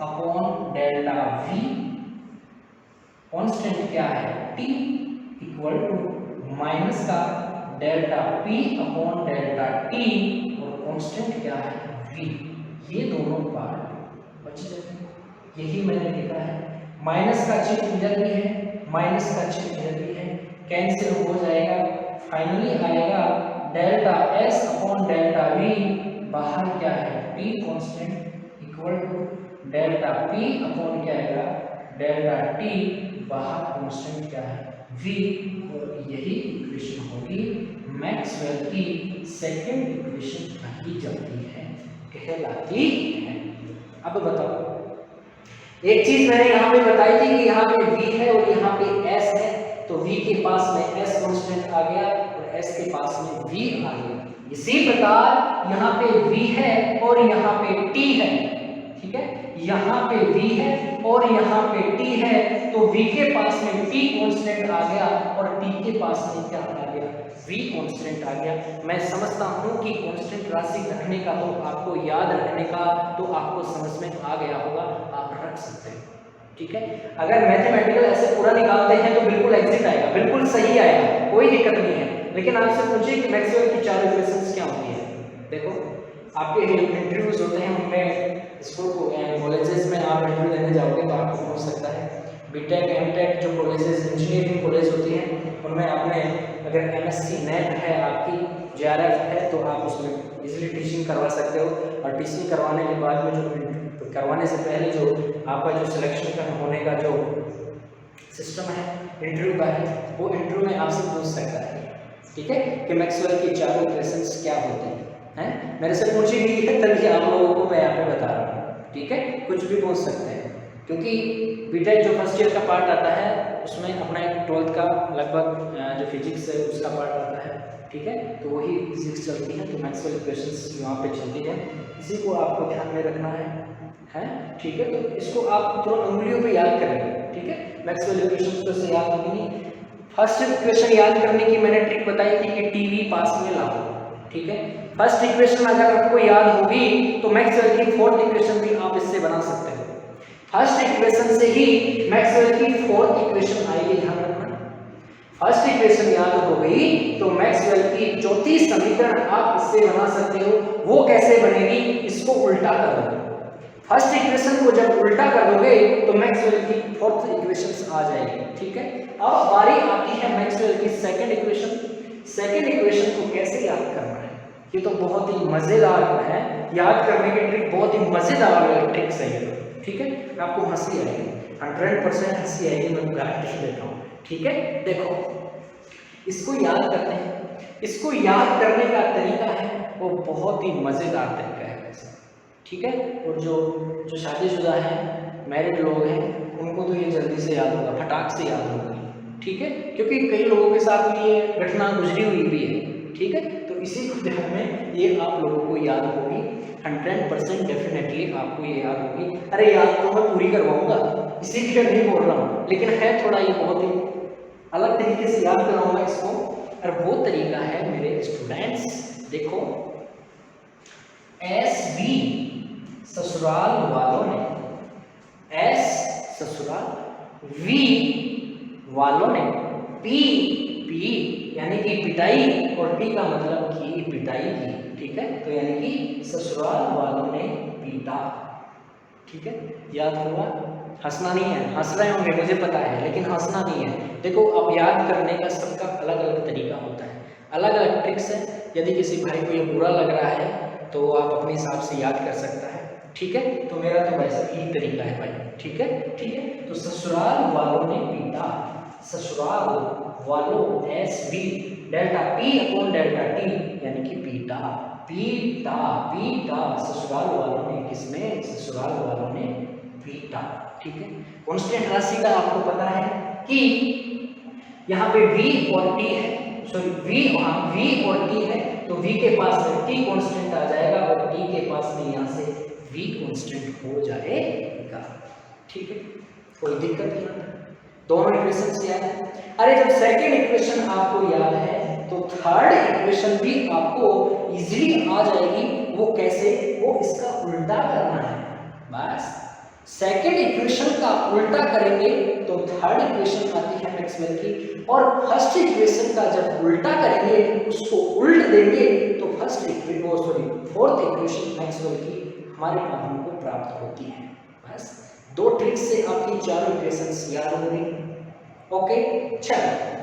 upon delta V, constant क्या है T, इक्वल टू माइनस का delta P upon delta T और कांस्टेंट क्या है V। ये दोनों पार्ट बच जाते हैं, यही मैंने लिखा है। माइनस का चिन्ह इधर भी है, माइनस का चिन्ह इधर भी है, कैंसिल हो जाएगा, फाइनली आएगा delta S upon delta V, बाहर क्या है T constant, equal to delta P upon क्या आएगा डेल्टा T, बाहर कांस्टेंट क्या है V, और यही इक्वेशन होगी मैक्सवेल की सेकंड इक्वेशन कही जाती है, कहलाती है। अब बताओ, एक चीज मैंने यहाँ पे बताई थी कि यहाँ पे V है और यहाँ पे S है, तो V के पास में S कांस्टेंट आ गया और S के पास में V आ गया। इसी प्रकार यहाँ पे V है और यहाँ पे T है, ठीक है, यहाँ पे V है और यहाँ पे T है, तो V के पास में T कांस्टेंट आ गया और T के पास में क्या आ गया V कांस्टेंट आ गया। मैं समझता हूँ कि कांस्टेंट राशि रखने का तो आपको याद रखने का तो आपको समझ में आ गया होगा, आप रख सकते हैं, ठीक है। अगर मैथमेटिकल ऐसे पूरा निकालते हैं तो बिल्कुल एग्जिट आएगा, बिल्कुल सही आएगा, कोई दिक्कत नहीं है। लेकिन आपसे पूछिए कि मैक्सवेल की 4 इक्वेशंस क्या होती है। देखो, आपके इंटरव्यूज होते हैं, उनमें स्कूल कॉलेजेस में आप इंटरव्यू देने जाओगे तो आपको पूछ सकता है। बीटेक एमटेक जो कॉलेजेस इंजीनियरिंग कॉलेज होती हैं उनमें आपने अगर एमएससी नेट है, आपकी जेआरएफ है, तो आप उसमें इजीली टीचिंग करवा सकते हो। और टीचिंग करवाने के बाद में जो करवाने से पहले जो आपका जो सिलेक्शन का होने का जो सिस्टम है इंटरव्यू का है, वो इंटरव्यू में आपसे पूछ सकता है, ठीक है, कि मैक्सवेल की 4 इक्वेशंस क्या होती हैं। मेरे से पूछी गई है तभी आप लोगों को मैं यहाँ पे बता रहा हूँ, ठीक है, कुछ भी पूछ सकते हैं, क्योंकि बीटेक जो फर्स्ट ईयर का पार्ट आता है उसमें अपना 12th का लगभग जो फिजिक्स है उसका पार्ट आता है, ठीक है, तो वही फिजिक्स चलती है, तो मैक्सवेल इक्वेशंस वहाँ पे चलती है, इसी को आपको ध्यान में रखना है, ठीक है। तो इसको आप थोड़ा उंगलियों पे याद करेंगे, ठीक है, मैक्सवेल इक्वेशंस को से याद होगी। फर्स्ट इक्वेशन याद करने की मैंने ट्रिक बताई थी कि टीवी पास में लाओ, ठीक है। फर्स्ट इक्वेशन अगर आपको याद होगी तो मैक्सवेल की 4th इक्वेशन भी आप इससे बना सकते हो। फर्स्ट इक्वेशन से ही मैक्सवेल की 4th इक्वेशन आएगी, ध्यान रखना। फर्स्ट इक्वेशन याद हो गई तो मैक्सवेल की 4थी समीकरण आप इससे बना सकते हो। वो कैसे बनेगी, इसको उल्टा कर दो। फर्स्ट इक्वेशन को जब उल्टा कर दोगे तो मैक्सवेल की फोर्थ इक्वेशन आ जाएगी, ठीक है। अब बारी आती है मैक्सवेल की सेकंड इक्वेशन। सेकंड इक्वेशन को कैसे याद करना है, ये तो बहुत ही मजेदार है, याद करने की ट्रिक बहुत ही मजेदार ट्रिक्स है ये, ठीक है। आपको हंसी आएगी, 100% हंसी आएगी, मैं गारंटी देता हूँ, ठीक है। देखो इसको याद करते हैं, इसको याद करने का तरीका है वो बहुत ही मजेदार तरीका है वैसे, ठीक है। और जो शादीशुदा हैं, मैरिड लोग हैं, उनको तो ये जल्दी से याद होगा, फटाक से याद होगा, ठीक है, क्योंकि कई लोगों के साथ भी ये घटना गुजरी हुई भी है, ठीक है। तो इसी को ध्यान में ये आप लोगों को याद होगी, 100% डेफिनेटली आपको ये याद होगी। अरे याद तो मैं पूरी करवाऊंगा, इसी के लिए नहीं बोल रहा हूँ, लेकिन है थोड़ा ये बहुत ही अलग तरीके से याद कराऊंगा इसको, और वो तरीका है मेरे स्टूडेंट्स, देखो एस बी ससुराल वालों ने, एस ससुराल, वी वालों ने, पी पी यानी कि पिटाई, और टी का मतलब की पिटाई की, ठीक है। तो यानी कि ससुराल वालों ने पीटा, ठीक है। याद हुआ? हंसना नहीं है, हंस रहे होंगे मुझे पता है, लेकिन हंसना नहीं है। देखो अब याद करने का सबका अलग अलग तरीका होता है, अलग अलग ट्रिक्स है। यदि किसी भाई को ये बुरा लग रहा है तो आप अपने हिसाब से याद कर सकता है, ठीक है। तो मेरा तो वैसे ही तरीका है भाई, ठीक है, ठीक है। तो ससुराल वालों ने पीटा, ससुराल वालों, S B delta P upon delta T यानी कि पीटा, पीटा पीटा ससुराल वालों ने, किसमें? ससुराल वालों ने पीटा, ठीक है। कांस्टेंट राशि का आपको पता है कि यहाँ पे v और t है, सॉरी v और t है, तो v के पास t कांस्टेंट आ जाएगा और t के पास में यहाँ से v कांस्टेंट हो जाएगा, ठीक है। कोई दिक्कत नहीं, दोनों इक्वेशन से याद है। अरे जब सेकंड इक्वेशन आपको याद है तो थर्ड इक्वेशन भी आपको इजीली आ जाएगी। वो कैसे? वो इसका उल्टा करना है, बस सेकंड इक्वेशन का उल्टा करेंगे तो थर्ड इक्वेशन आती है मैक्सवेल की, और फर्स्ट इक्वेशन का जब उल्टा करेंगे, उसको उल्ट देंगे तो फोर्थ इक्वेशन मैक्सवेल की हमारे हमको प्राप्त होती है। बस दो ट्रिक से आपकी चारों इक्वेशंस याद हो गई, ओके। चलो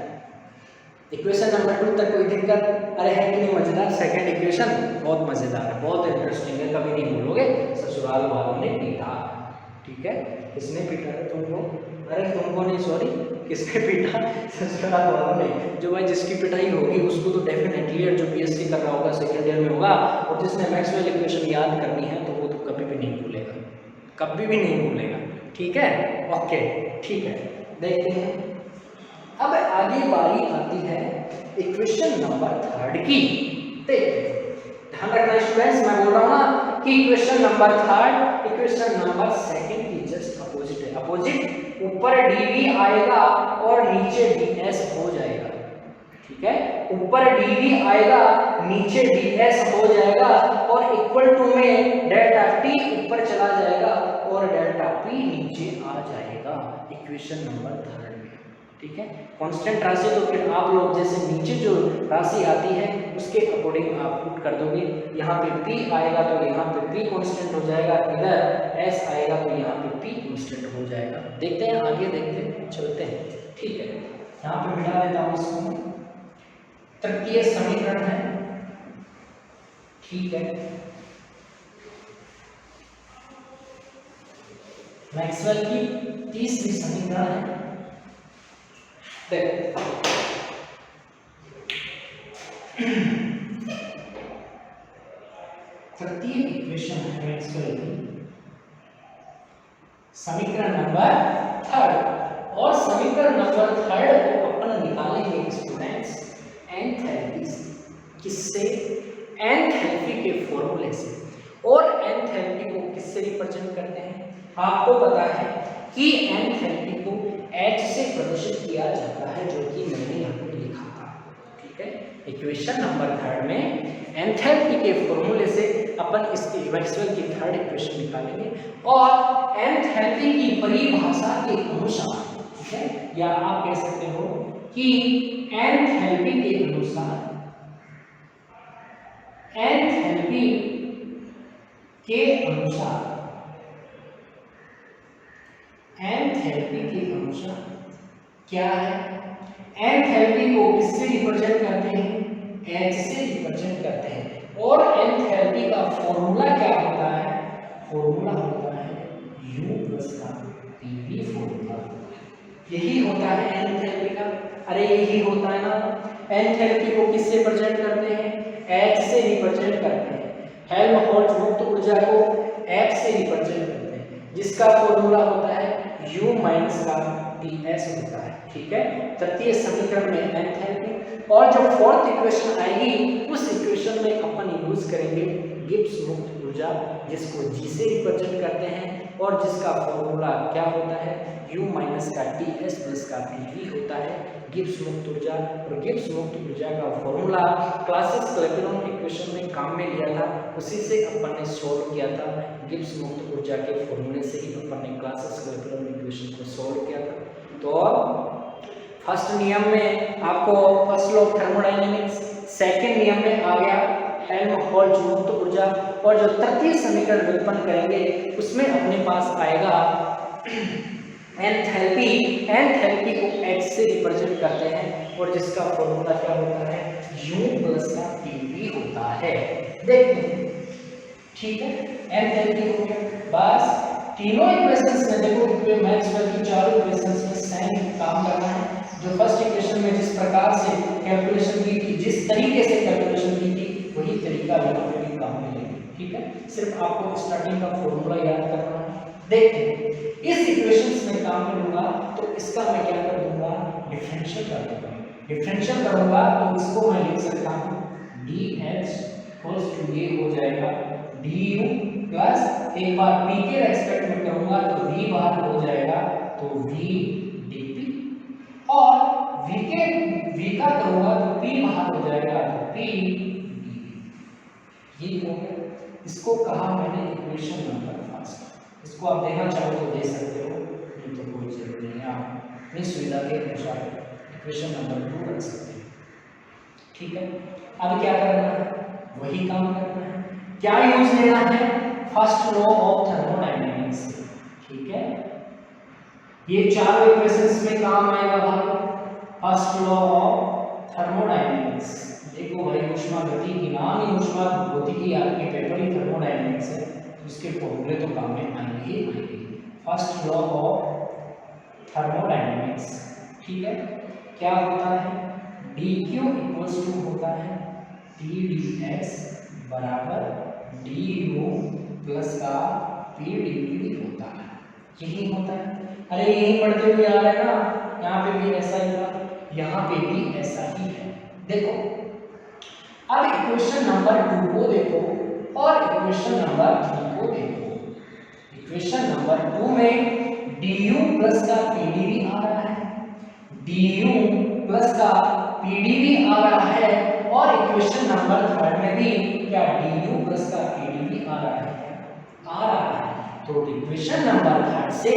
इक्वेशन नंबर 2 तक कोई दिक्कत? अरे है कि नहीं मजेदार? सेकंड इक्वेशन बहुत मजेदार है, बहुत इंटरेस्टिंग है, कभी नहीं भूलोगे। ससुराल वालों ने पीटा, ठीक है। किसने पीटा है तुमको? अरे तुमको नहीं, सॉरी, किसने पीटा? ससुराल वालों ने। जो भाई जिसकी पिटाई होगी उसको तो डेफिनेटली जो बीएससी कर रहा होगा सेकंड ईयर में होगा, और जिसने मैक्सवेल इक्वेशन याद करनी है तो वो तो कभी भी नहीं भूलेगा, कभी भी नहीं भूलेगा, ठीक है, ओके, ठीक है। देखते हैं अब आगे बारी आती है इक्वेशन नंबर 3 की। ध्यान रखना स्टूडेंट्स, मैं बोल रहा हूं ना कि इक्वेशन नंबर 3 इक्वेशन नंबर 2 की जस्ट अपोजिट है। अपोजिट, ऊपर dv आएगा और नीचे ds हो जाएगा, ठीक है। ऊपर dv आएगा, नीचे ds हो जाएगा, और इक्वल टू में डेल्टा t ऊपर चला जाएगा और डेल्टा p नीचे आ जाएगा इक्वेशन नंबर 3 में, ठीक है। कांस्टेंट राशि तो फिर आप लोग जैसे नीचे जो राशि आती है उसके अकॉर्डिंग आप पुट कर दोगे। यहाँ पे p आएगा तो यहाँ पे p कांस्टेंट हो जाएगा, इधर s आएगा तो यहाँ पे p कांस्टेंट हो जाएगा। देखते हैं आगे, देखते हैं, चलते हैं, ठीक है। यहाँ पे मिटा देता हूँ इसको, तृतीय समीकरण है, ठीक है। मैक्सवेल की तीसरी समीकरण है, देखो तृतीय इक्वेशन है मैक्सवेल की समीकरण नंबर 3, और समीकरण नंबर 3 को अपन निकालेंगे स्टूडेंट्स एंथैल्पी से। किससे? एंथैल्पी के फॉर्मूले से। और एंथैल्पी को किससे रिप्रेजेंट करते हैं? आपको पता है कि एंथैल्पी को H से प्रदर्शित किया जाता है, जो कि मैंने यहाँ पे लिखा था, ठीक है। इक्वेशन नंबर 3 में एंथैल्पी के फॉर्मूले से अपन इसकी मैक्सवेल की 3rd इक्वेशन निकालेंगे, और एंथैल्पी की परिभाषा के अनुसार, ठीक है, या आप कह सकते हो कि एंथैल्पी के अनुसार, एंथैल्पी के अनुसार एंथैल्पी के अनुसार क्या है, एंथैल्पी को किससे रिप्रेजेंट करते हैं, H से रिप्रेजेंट करते हैं। और एंथैल्पी का फॉर्मूला क्या होता है, फॉर्मूला होता है U प्लस का PV फॉर्मूला, यही होता है एंथैल्पी का। अरे यही होता है ना, एंथैल्पी को किससे रिप्रेजेंट करते हैं, H से रिप्रेजेंट करते हैं। हेल्महोल्ट्ज मुक्त ऊर्जा को H से रिप्रेजेंट करते हैं, जिसका फॉर्मूला होता है U माइनस का TS होता है। ठीक है, तृतीय समीकरण में एंथैल्पी, और जो फोर्थ इक्वेशन आएगी उस इक्वेशन में अपन यूज करेंगे गिब्स मुक्त ऊर्जा, जिसको G से रिप्रेजेंट करते हैं और जिसका फॉर्मूला क्या होता है, U माइनस का TS प्लस का PV होता है गिब्स मुक्त ऊर्जा। और गिब्स मुक्त ऊर्जा का फॉर्मूला क्लासिक क्लैपेरॉन इक्वेशन में काम में लिया था, उसी से अपन ने सोल्व किया था। गिब्स मुक्त ऊर्जा के फॉर्मूले से ही अपन ने क्लासिक क्लैपेरॉन इक्वेशन को सोल्व किया था। तो फर्स्ट नियम में आपको first law of thermodynamics, second नियम में आ गया हेल्महोल्ट्ज मुक्त ऊर्जा, और जो तृतीय समीकरण व्युत्पन्न करेंगे उसमें अपने पास आएगा एंथैल्पी। एंथैल्पी को H से रिप्रेजेंट करते हैं और जिसका फॉर्मूला क्या होता है, U प्लस का PV होता है। देखते हैं, ठीक है, एंथैल्पी हो गया। बस तीनों इक्वेशंस में देखो, मैक्सवेल की चारों इक्वेशंस में सेम काम करना है। जो फर्स्ट इक्वेशन में जिस प्रकार से कैलकुलेशन की थी, जिस तरीके से कैलकुलेशन की थी, वही तरीका यहाँ पे भी काम में लेंगे। ठीक है, सिर्फ आपको स्टार्टिंग का फॉर्मूला याद करना है। देखते हैं, इस इक्वेशंस में काम करूंगा तो इसका मैं क्या कर दूंगा, डिफरेंशियल कर दूंगा। डिफरेंशियल करूंगा तो इसको मैं लिख सकता हूं dH इक्वल्स टू ये हो जाएगा du प्लस एक बार p के रेस्पेक्ट में करूंगा तो v बाहर हो जाएगा तो v dp, और v का करूंगा तो p बाहर हो जाएगा तो p dp। ये हो गया, इसको कहा मैंने इक्वेशन नंबर फर्स्ट। इसको आप देना चाहो तो दे सकते हो, नहीं तो कोई जरूरत नहीं है, आप अपनी सुविधा के अनुसार इक्वेशन नंबर 2 रख सकते हैं। ठीक है, अब क्या करना है, वही काम करना है। क्या यूज लेना है, फर्स्ट लॉ ऑफ थर्मोडायनेमिक्स। ठीक है, ये चारों इक्वेशंस में काम आएगा भाई, फर्स्ट लॉ ऑफ थर्मोडायनेमिक्स। देखो भाई, ऊष्मागतिकी नाम ही ऊष्मागतिकी, आपके पेपर ही थर्मोडायनेमिक्स है, उसके फॉर्मूले तो काम में आएंगे ही आएंगे। फर्स्ट लॉ ऑफ थर्मोडायनेमिक्स, ठीक है, क्या होता है, dq इक्वल्स टू होता है TdS बराबर du प्लस का PdV होता है, यही होता है। अरे यही पढ़ते हुए आ रहा है ना, यहाँ पे भी ऐसा ही था, यहाँ पे भी ऐसा ही है। देखो अब इक्वेशन नंबर 2 को देखो और इक्वेशन नंबर 3 को देखो। इक्वेशन नंबर 2 में du प्लस का PdV आ रहा है, du प्लस का PdV आ रहा है, और इक्वेशन नंबर 3 में भी क्या du प्लस का PdV आ रहा है, आ रहा है। तो इक्वेशन नंबर 3 से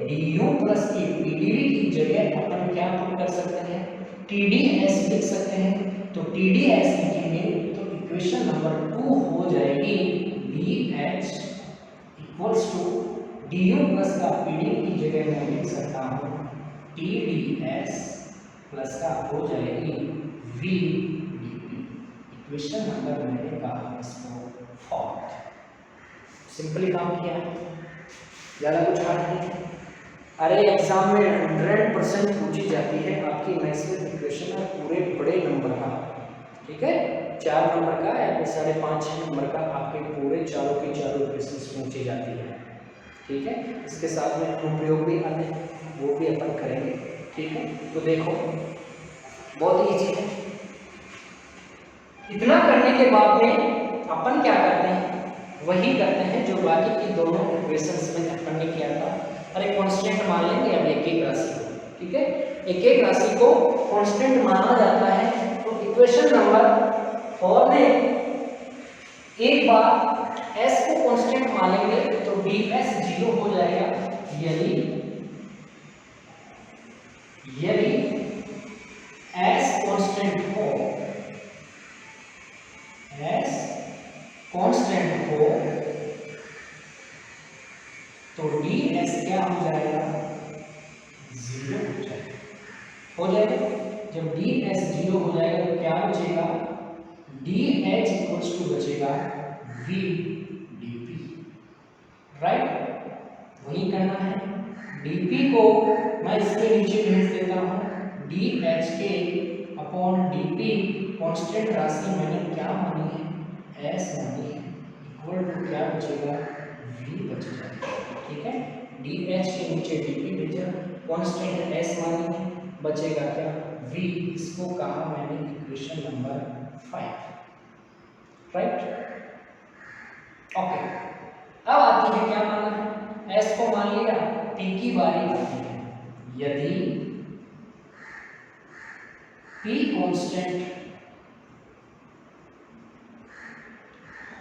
du प्लस की PdV की जगह अपन क्या पुट कर सकते हैं, TdS लिख सकते हैं। तो TdS लिखेंगे तो इक्वेशन नंबर 2 हो जाएगी dH equals to du plus का PdV की जगह मैं लिख सकता हूँ TdS प्लस का हो जाएगी V dP। इक्वेशन नंबर मैंने कहा इसको फोर्थ। सिंपली काम किया है, ज़्यादा कुछ हार्ड नहीं है। अरे एग्जाम में 100% पूछी जाती है आपकी मैक्सवेल इक्वेशन है, पूरे बड़े नंबर का। ठीक है, 4 नंबर का या फिर 5.5-6 नंबर का आपके पूरे चारों की चारों इक्वेशंस पूछी जाती है। ठीक है, इसके साथ में अनुप्रयोग भी आते हैं, वो भी अपन करेंगे। ठीक है, तो देखो बहुत ईजी है। इतना करने के बाद में अपन क्या करते हैं, वही करते हैं जो बाकी की दोनों इक्वेशंस में अपन ने किया था। अरे कांस्टेंट मान लेंगे अब एक एक राशि को। ठीक है, एक एक राशि को कांस्टेंट माना जाता है। तो इक्वेशन नंबर 4 में एक बार s को कांस्टेंट मानेंगे तो ds 0 हो जाएगा यदि s कांस्टेंट हो, s कांस्टेंट हो तो ds क्या हो जाएगा डी एच इक्वल्स टू बचेगा वी डी पी, राइट। वही करना है, dp को मैं इसके नीचे भेज देता हूँ, डी एच के अपॉन dp कांस्टेंट राशि मैंने क्या मानी है, s मानी है, इक्वल टू क्या बचेगा, v बच जाएगा, ठीक है। डी एच के नीचे dp भेजा, कांस्टेंट s मानी है, बचेगा क्या, v। इसको कहा मैंने इक्वेशन नंबर 5, राइट। ओके, अब आती है क्या माना है, S को मान लिया, P की बारी आती है। यदि P कांस्टेंट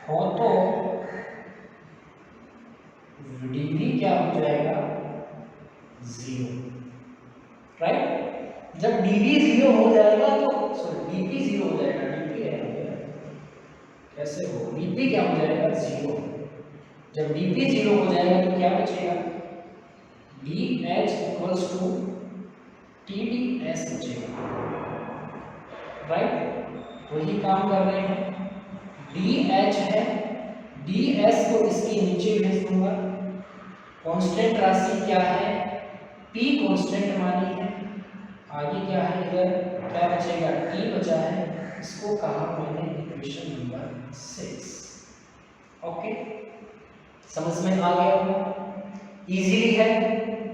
हो तो dP क्या हो जाएगा, 0, राइट। जब dP 0 हो जाएगा तो dP 0 हो जाएगा, dP है कैसे हो, dP क्या हो जाएगा, 0। जब dP 0 हो जाएगा तो क्या बचेगा, dH इक्वल्स टू TdS बचेगा, राइट। वही काम कर रहे हैं, dH है, ds को इसके नीचे भेज दूंगा, कांस्टेंट राशि क्या है, P कांस्टेंट मानी है, आगे क्या है, इधर क्या बचेगा, T बचा है, इसको कहा मैंने इक्वेशन नंबर 6, ओके। समझ में आ गया होगा, इजीली है।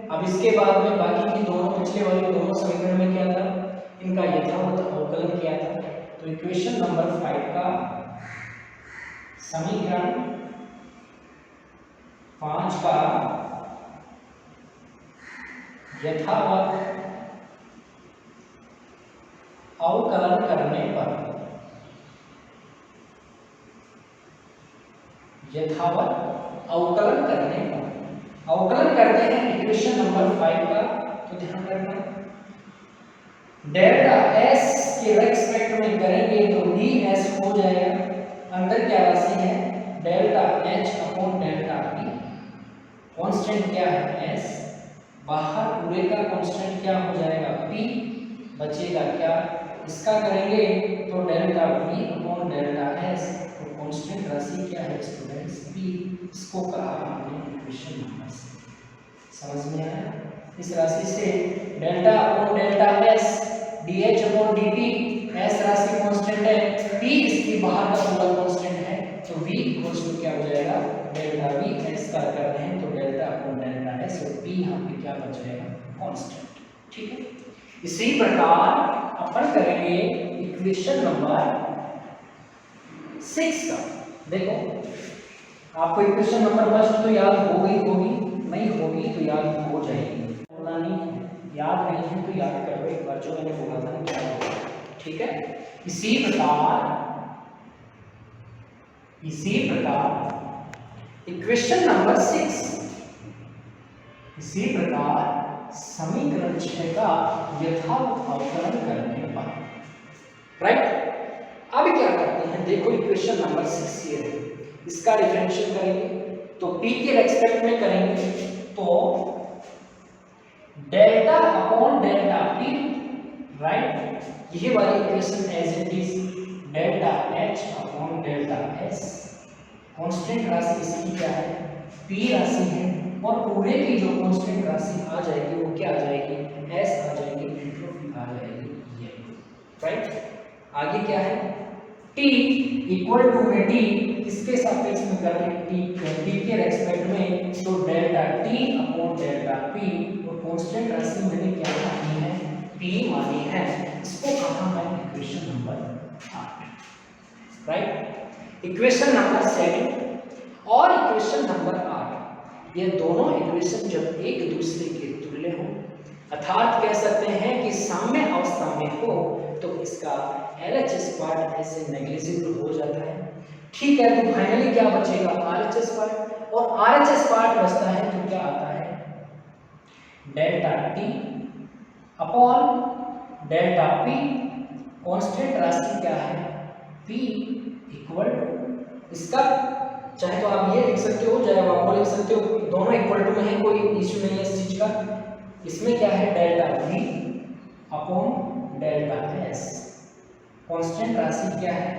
अब इसके बाद में बाकी की दोनों पिछले वाले दोनों समीकरण में क्या था, इनका यथावत अवकलन किया था। तो इक्वेशन नंबर 5 का समीकरण 5 का यथावत अवकलन करने पर, यथावत अवकलन करने पर, अवकलन करते हैं इक्वेशन नंबर 5 का, तो ध्यान रखना डेल्टा s के रेस्पेक्ट में करेंगे तो ds हो जाएगा, अंदर क्या राशि है, delta h upon delta p, constant क्या है s, बाहर पूरे का कांस्टेंट क्या हो जाएगा p, बचेगा क्या, इसका करेंगे तो delta v upon delta s, तो कांस्टेंट राशि क्या है स्टूडेंट्स, p। इसको कहा हमने इक्वेशन नंबर 6, समझ में आया। इस राशि से delta upon delta s, dh upon dt, s राशि कांस्टेंट है, p इसकी बाहर का पूरा कांस्टेंट है, तो v इक्वल्स टू क्या हो जाएगा, डेल्टा v, s का कर रहे हैं तो डेल्टा अपॉन डेल्टा s, और p यहाँ पे क्या बच जाएगा, कांस्टेंट, ठीक है। इसी प्रकार अपन करेंगे इक्वेशन नंबर 6 का। देखो आपको इक्वेशन नंबर फर्स्ट तो याद हो गई होगी, नहीं होगी तो याद हो जाएगी, बोला नहीं है, याद नहीं है तो याद कर लो एक बार, जो मैंने बोला था क्या होगा, ठीक है। इसी प्रकार इक्वेशन नंबर 6, इसी प्रकार समीकरण 6 का यथावत अवकलन करने पर, राइट। अब क्या करते हैं, देखो इक्वेशन नंबर 6 ये है, इसका डिफरेंशियल करेंगे तो p के रेस्पेक्ट में करेंगे तो delta upon delta p, right. ये वाली equation as it is delta h upon delta s, constant राशि इसकी क्या है, p राशि है, और पूरे की जो कांस्टेंट राशि आ जाएगी वो क्या आ जाएगी, s आ जाएगी, एंट्रोपी आ जाएगी ये, राइट। आगे क्या है, t इक्वल टू में t किसके सापेक्ष में कर रहे हैं, t के रेस्पेक्ट में, तो delta t upon delta p, और कांस्टेंट राशि मैंने क्या मानी है, p मानी है, इसको कहा मैं equation number 8, right. Equation number 7 और इक्वेशन नंबर 8, ये दोनों इक्वेशन जब एक दूसरे के तुल्य हो, अर्थात कह सकते हैं कि साम्य अवस्था में हो, तो इसका LHS पार्ट ऐसे नेग्लिजिबल हो जाता है, ठीक है। तो फाइनली क्या बचेगा, RHS पार्ट, और RHS पार्ट बचता है तो क्या आता है, delta t upon delta p, constant राशि क्या है p, इक्वल टू, इसका चाहे तो आप ये लिख सकते हो, चाहे आप लिख सकते हो, दोनों इक्वल टू में है, कोई इश्यू नहीं है इस चीज का। इसमें क्या है, delta v upon delta s, constant राशि क्या है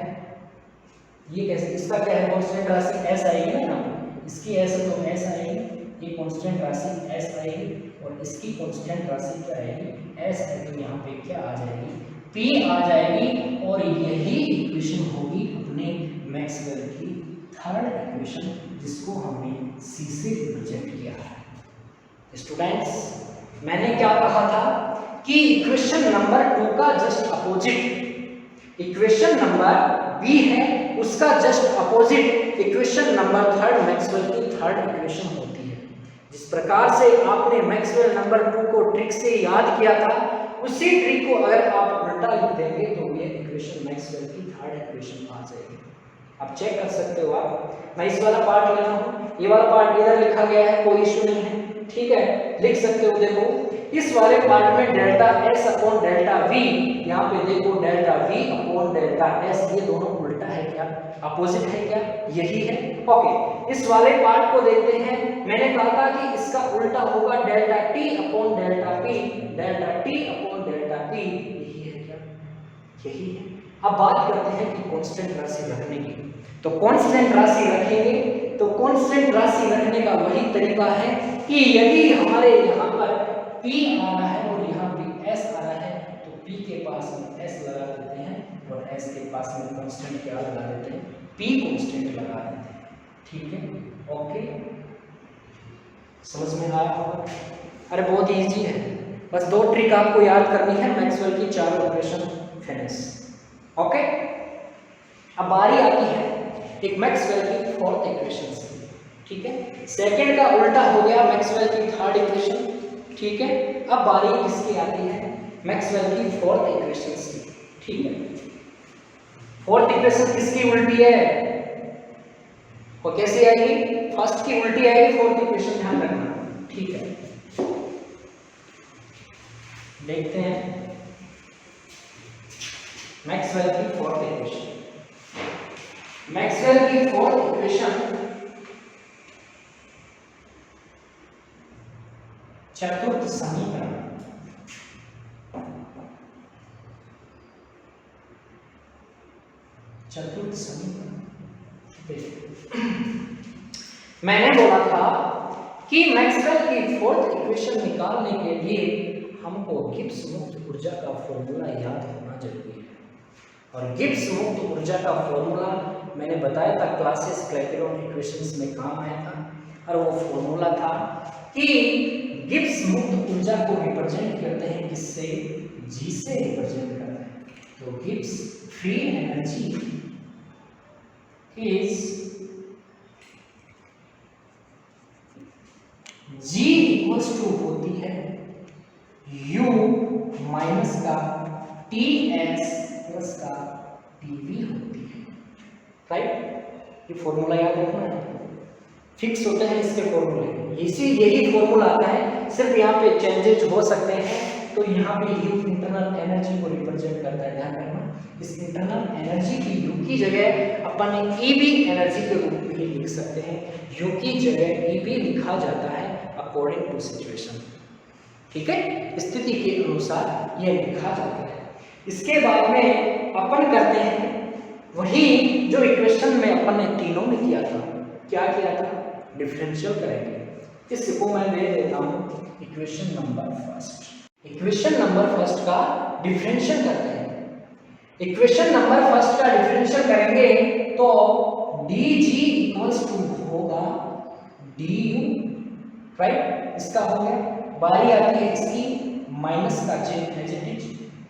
ये कैसे, इसका क्या है कांस्टेंट राशि एस आएगी ना यहाँ पे, इसकी एस है तो एस आएगी, ये कांस्टेंट राशि एस आएगी और इसकी कांस्टेंट राशि क्या आएगी एस है, तो यहाँ पे क्या आ जाएगी पी आ जाएगी। और यही इक्वेशन होगी अपने मैक्सवेल की थर्ड इक्वेशन, जिसको हमने सी से रिप्रेजेंट किया है। स्टूडेंट्स मैंने क्या कहा था कि इक्वेशन नंबर 2 का just opposite equation number B है, उसका just opposite equation number third Maxwell की थर्ड इक्वेशन होती है। जिस प्रकार से आपने मैक्सवेल नंबर 2 को ट्रिक से याद किया था, उसी ट्रिक को अगर आप उल्टा लिख देंगे तो ये इक्वेशन मैक्सवेल की थर्ड इक्वेशन आ जाएगी। आप चेक कर सकते हो। आप मैं इस वाला पार्ट ले रहा हूँ, ये वाला पार्ट इधर लिखा गया है, कोई इश्यू नहीं है, ठीक है, लिख सकते हो। देखो इस वाले पार्ट में delta S upon delta we, यहाँ पे देखो delta we upon delta S, ये दोनों उल्टा है क्या, अपोजिट है क्या, यही है। ओके, इस वाले पार्ट को देखते हैं। मैंने कहा था कि इसका उल्टा होगा delta T upon delta P, delta T upon delta P, यही है क्या, यही है। अब बात करते हैं कि कांस्टेंट राशि रखने की, तो कांस्टेंट राशि रखेंगे तो कांस्टेंट राशि रखने का वही तरीका है कि यदि हमारे यहाँ पर P आ रहा है और यहाँ पे S आ रहा है, तो P के पास में S लगा देते हैं और S के पास में कांस्टेंट क्या लगा देते हैं, P कांस्टेंट लगा देते हैं, ठीक है। ओके, समझ में आया होगा? अरे बहुत इजी है, बस दो ट्रिक आपको याद करनी है, मैक्सवेल की चार इक्वेशन फिनिश। ओके, अब बारी आती है एक मैक्सवेल की फोर्थ इक्वेशन से, ठीक है। सेकंड का उल्टा हो गया मैक्सवेल की थर्ड इक्वेशन, ठीक है। अब बारी किसकी आती है, मैक्सवेल की फोर्थ इक्वेशन की, ठीक है। फोर्थ इक्वेशन किसकी उल्टी है, वो कैसे आएगी, फर्स्ट की उल्टी आएगी फोर्थ इक्वेशन, ध्यान रखना, ठीक है। देखते हैं मैक्सवेल की फोर्थ इक्वेशन। मैक्सवेल की फोर्थ इक्वेशन चतुर्थ समीकरण, चतुर्थ समीकरण। मैंने बोला था कि मैक्सवेल की फोर्थ इक्वेशन निकालने के लिए हमको गिब्स मुक्त ऊर्जा का फॉर्मूला याद होना जरूरी है। और गिब्स मुक्त ऊर्जा का फॉर्मूला मैंने बताया था क्लासेस क्लैपेरॉन इक्वेशंस में काम आया था, और वो फॉर्मूला था कि गिब्स मुक्त ऊर्जा को रिप्रेजेंट करते हैं किससे, जी से रिप्रेजेंट करते हैं। तो Gibbs free energy is G equals to होती है U माइनस का TS प्लस का TV होती है, राइट। ये फॉर्मूला याद रखना है, फिक्स होते हैं इसके फॉर्मूले, यही फॉर्मूला आता है, सिर्फ यहाँ पे चेंजेस हो सकते हैं। तो यहाँ पे U इंटरनल एनर्जी को रिप्रेजेंट करता है, ध्यान रखना। इस इंटरनल एनर्जी की U की जगह अपन EB एनर्जी के रूप में लिख सकते हैं, U की जगह EB लिखा जाता है अकॉर्डिंग टू सिचुएशन, ठीक है, स्थिति के अनुसार यह लिखा जाता है। इसके बाद में अपन करते हैं वही जो इक्वेशन में अपन ने तीनों में किया था, क्या किया था, डिफरेंशियल करेंगे। इसको मैं दे देता हूं equation number first. Equation number first का डिफरेंशियल करते हैं। इक्वेशन नंबर फर्स्ट का डिफरेंशियल करेंगे तो dg इक्वल्स टू होगा du, राइट, इसका हो गया। बारी आती है इसकी माइनस का चिन्ह एज इट इज।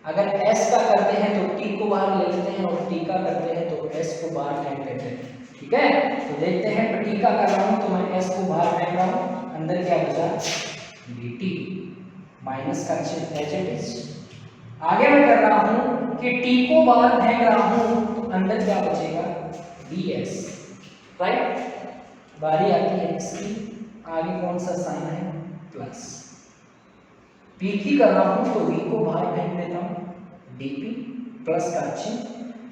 अगर s का करते हैं तो t को बाहर ले लेते हैं, और t का करते हैं तो s को बाहर फेंक देते हैं, ठीक है। तो देखते हैं t का कर रहा हूं तो मैं s को बाहर फेंक रहा हूं, अंदर क्या बचा dt, माइनस का चिन्ह एज इट इज। आगे मैं कर रहा हूं कि t को बाहर फेंक रहा हूं तो अंदर क्या बचेगा ds, राइट। बारी आती है इसकी, आगे कौन सा साइन है, प्लस। p की कर रहा हूं तो v को बाहर फेंक देता हूं, dp प्लस का चिन्ह,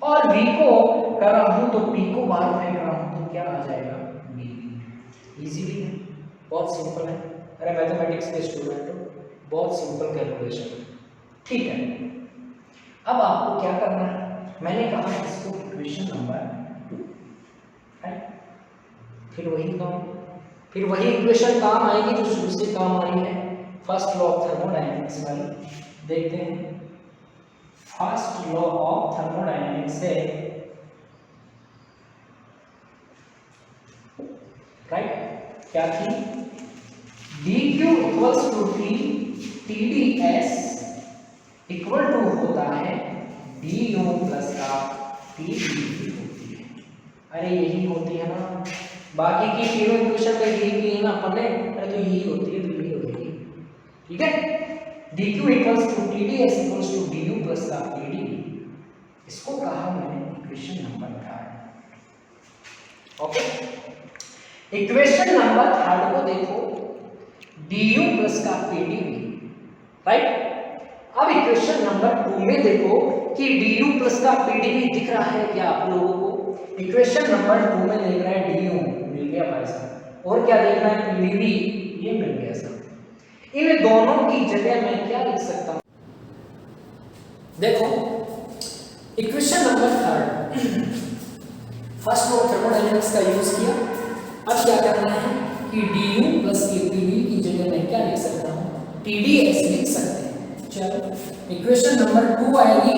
और v को कर रहा हूं तो p को बाहर फेंक रहा हूं तो क्या आ जाएगा dp। इजीली है, बहुत सिंपल है। अरे मैथमेटिक्स के स्टूडेंट हो, बहुत सिंपल कैलकुलेशन है, ठीक है। अब आपको क्या करना है, मैंने कहा इसको इक्वेशन नंबर राइट। फिर वही इक्वेशन काम आएगी जो शुरू से काम आ रही है, फर्स्ट लॉ ऑफ थर्मोडायनेमिक्स वाली। देखते हैं, फर्स्ट लॉ ऑफ थर्मोडायनेमिक्स है, राइट, क्या थी, dq equals to TdS equal to होता है du प्लस का TdV होती है। अरे यही होती है ना, बाकी की तीनों इक्वेशन में यही की है ना अपन ने, अरे तो यही होती है, तो यही होगी, ठीक है। dq equals to TdS equals to du plus का TdV, इसको कहा मैंने equation number 3। Okay, equation number 3 को देखो, du प्लस का PdV, राइट। अब इक्वेशन नंबर 2 में देखो कि du प्लस का PdV दिख रहा है क्या आप लोगों को? इक्वेशन नंबर 2 में देख रहा है du मिल गया भाई साहब, और क्या देख रहा है PdV, ये मिल गया सर। इन दोनों की जगह मैं क्या लिख सकता हूं? देखो equation number 3 first law of thermodynamics का यूज किया। अब क्या करना है कि du प्लस PdV की जगह मैं क्या लिख सकता हूं? TdS लिख सकते हैं। चलो इक्वेशन नंबर 2 आएगी,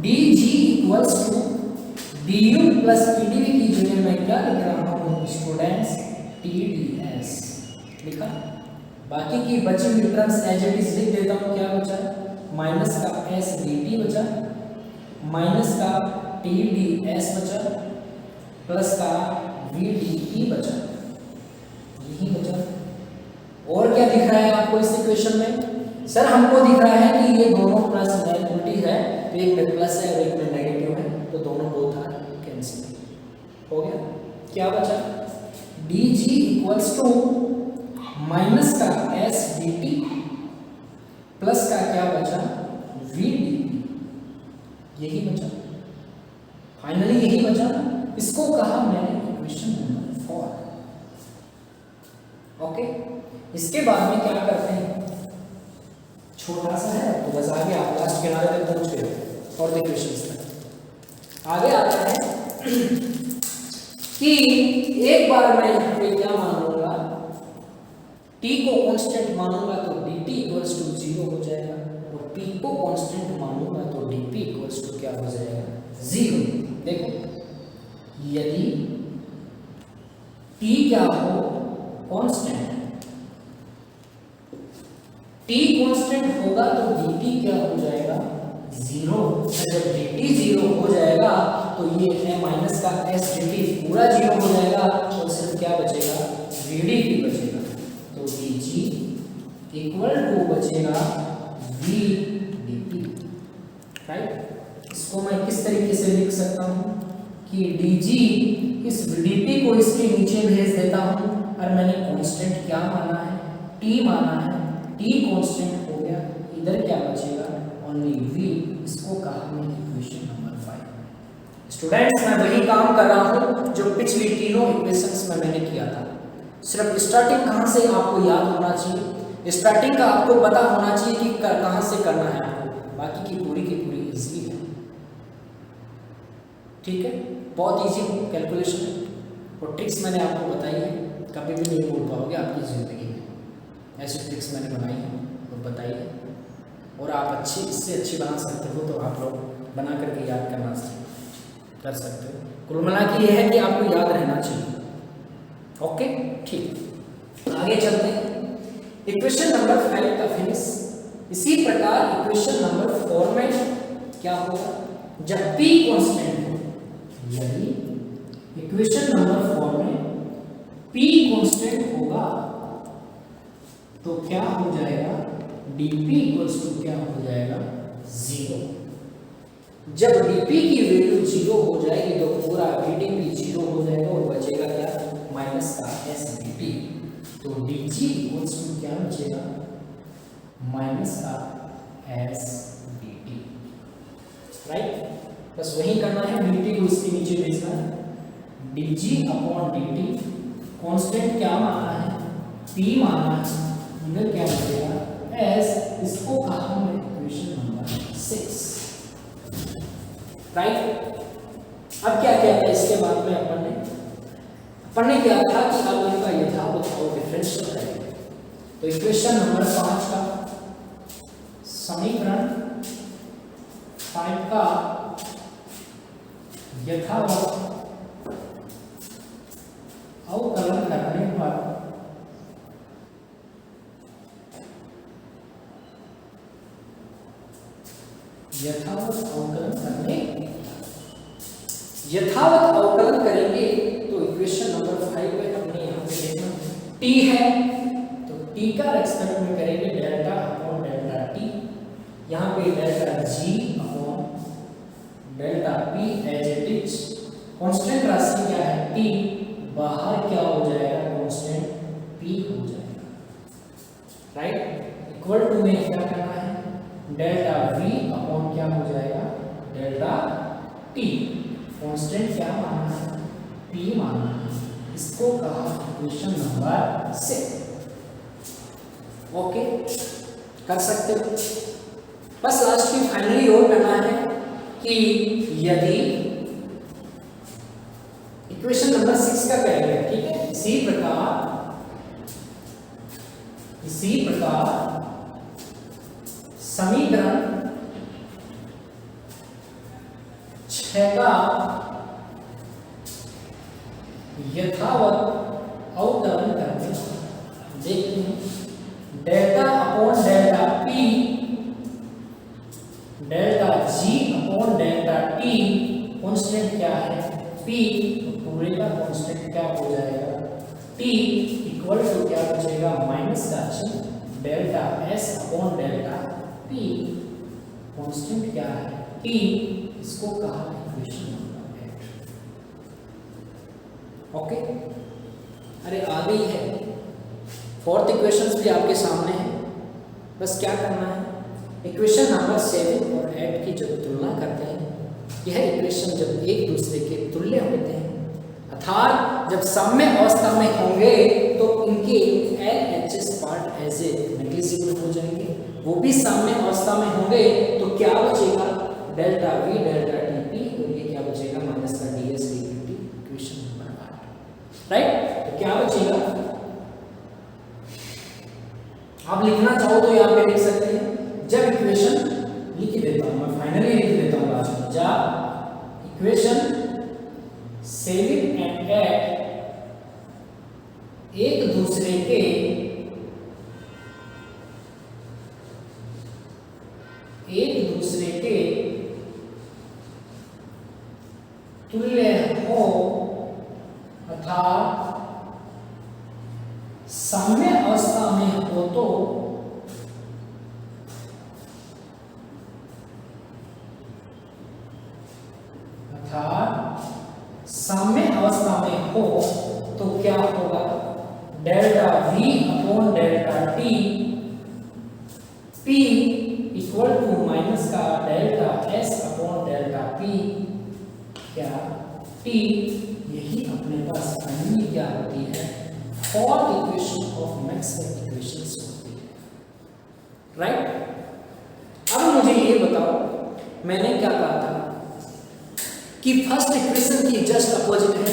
dg equals to du plus PdV की जगह मैं क्या लिख रहा हूं स्टूडेंट्स? TdS लिखा। बाकी की बची हुई टर्म्स एज इट इज लिख देता हूं। क्या बचा? माइनस का s dt बचा, माइनस का TdS बचा, प्लस का vdE बचा, यही बचा। और क्या दिख रहा है आपको इस इक्वेशन में? सर हमको दिख रहा है कि ये दोनों प्लस नेगेटिव है, तो एक में प्लस है और एक में नेगेटिव है, तो दोनों बोथ आर कैंसिल हो गया। क्या बचा? dg इक्वल्स टू माइनस का s dt प्लस का क्या बचा? vdP, यही बचा, फाइनली यही बचा। इसको कहा मैंने इक्वेशन नंबर 4। ओके, इसके बाद में क्या करते हैं, छोटा सा है तो बस आगे आप लास्ट किनारे तक पहुंच गए और इक्वेशंस तक आगे आता है कि एक बार मैं यहाँ पे क्या मानूंगा, t को कांस्टेंट मानूंगा तो dt इक्वल्स टू 0 हो जाएगा, और p को कांस्टेंट मानूंगा तो dp इक्वल्स टू क्या हो जाएगा? 0। देखो यदि t क्या हो? कांस्टेंट, t कांस्टेंट होगा तो dt क्या हो जाएगा? 0। जब dt 0 हो जाएगा तो ये है माइनस का s dt पूरा 0 हो जाएगा, और सिर्फ क्या बचेगा? vdp बचेगा। तो dg इक्वल टू बचेगा vdp, राइट। इसको मैं किस तरीके से लिख सकता हूँ कि dg इस vdp को इसके नीचे भेज देता हूँ, और मैंने कांस्टेंट क्या माना है? t माना है, t कांस्टेंट हो गया, इधर क्या बचेगा? Only v। इसको कहा मैंने इक्वेशन नंबर 5। स्टूडेंट्स मैं वही काम कर रहा हूँ जो पिछली तीनों इक्वेशंस में मैंने किया था, सिर्फ स्टार्टिंग कहाँ से आपको याद होना चाहिए, स्टार्टिंग का आपको पता होना चाहिए कि कहाँ से करना है आपको, बाकी की पूरी इजी है, ठीक है। बहुत इजी कैलकुलेशन है, और ट्रिक्स मैंने आपको बताई है, कभी भी नहीं भूल पाओगे आपकी ज़िंदगी में। ऐसी ट्रिक्स मैंने बनाई है और बताई है, और आप इससे अच्छी बना सकते हो, तो आप लोग बना करके याद करना कर सकते हो। कुल मिला के ये है कि आपको याद रहना चाहिए। ओके, ठीक, आगे चलते हैं। इक्वेशन नंबर 5 का फिनिश। इसी प्रकार इक्वेशन नंबर 4 में क्या होगा? जब p कांस्टेंट हो, यानी इक्वेशन नंबर 4 में p कांस्टेंट होगा तो क्या हो जाएगा? dp इक्वल्स टू क्या हो जाएगा? 0। जब dp की वैल्यू 0 हो जाएगी तो पूरा vdp 0 हो जाएगा, और बचेगा क्या? माइनस का s dt। तो dg इक्वल्स टू क्या बचेगा? माइनस का s dt, राइट। बस वही करना है, dt को इसके नीचे भेजना है। dg अपॉन dt कांस्टेंट क्या माना है? p माना है, इधर क्या बचेगा? s। इसको कहा हमने इक्वेशन नंबर 6, राइट। अब क्या किया था इसके बाद में अपन ने? अपन ने क्या था कि अब इनका यथावत और डिफरेंशियल करेंगे। तो इक्वेशन नंबर 5 का समीकरण 5 का यथावत अवकलन करने पर यथावत अवकलन करेंगे तो इक्वेशन नंबर 5 पे हमने यहाँ पे देखना t है, तो t का रेस्पेक्ट में करेंगे डेल्टा अपॉन डेल्टा t, यहाँ पे delta g upon delta p as it is. Constant राशि क्या है t, बाहर क्या हो जाएगा कांस्टेंट p हो जाएगा, राइट। इक्वल टू में क्या करना है डेल्टा v अपॉन क्या हो जाएगा डेल्टा t, कांस्टेंट क्या मानना है p मानना है, इसको कहा इक्वेशन नंबर 6। ओके कर सकते हो। बस लास्ट की फाइनली और करना है कि यदि इक्वेशन नंबर 6 का करेंगे, ठीक है, इसी प्रकार समीकरण 6 का यथावत अवकलन करते हैं। देखते हैं delta upon delta p delta g upon delta t, constant क्या है p, पूरे का कांस्टेंट क्या हो जाएगा t, इक्वल टू क्या बचेगा माइनस का चिन्ह delta s upon delta p, constant क्या है p, इसको कहा इक्वेशन नंबर 8। ओके अरे आ गई है, फोर्थ इक्वेशंस भी आपके सामने है, बस क्या करना है इक्वेशन नंबर 7 और 8 की जब तुलना करते हैं, यह इक्वेशन जब एक दूसरे के तुल्य होते हैं अर्थात जब साम्य अवस्था में होंगे तो इनके LHS part as a negligible हो जाएंगे, वो भी साम्य अवस्था में होंगे तो क्या बचेगा डेल्टा v डेल्टा dp और ये क्या बचेगा माइनस का ds dt, equation number 8, right. तो क्या बचेगा आप लिखना चाहो तो यहाँ पे लिख सकते हैं, जब इक्वेशन लिख देता हूं मैं, फाइनली लिख देता हूं लास्ट में, जब इक्वेशन 7 एंड 8 एक दूसरे के तुल्य हो अर्थात साम्य अवस्था में हो तो साम्य अवस्था में हो तो क्या होगा delta v upon delta t p equal to minus का delta s upon delta p, क्या t, यही अपने पास फाइनली क्या होती है fourth equation of Maxwell equations होती है, राइट। अब मुझे ये बताओ मैंने क्या कहा था कि फर्स्ट इक्वेशन की जस्ट अपोजिट है।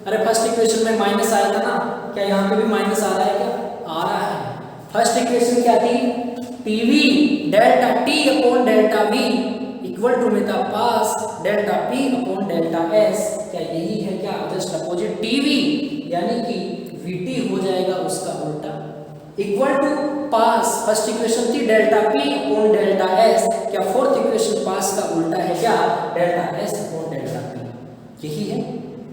अरे फर्स्ट इक्वेशन में माइनस आया था ना, क्या यहाँ पे भी माइनस आ रहा है, क्या आ रहा है। फर्स्ट इक्वेशन क्या थी pv delta t upon delta v equal to में था पास delta p upon delta s, क्या यही है क्या जस्ट अपोजिट tv, यानी कि vt हो जाएगा उसका उल्टा, इक्वल टू पास फर्स्ट इक्वेशन थी delta p upon delta s, क्या फोर्थ इक्वेशन पास का उल्टा है क्या delta s upon delta p, यही है।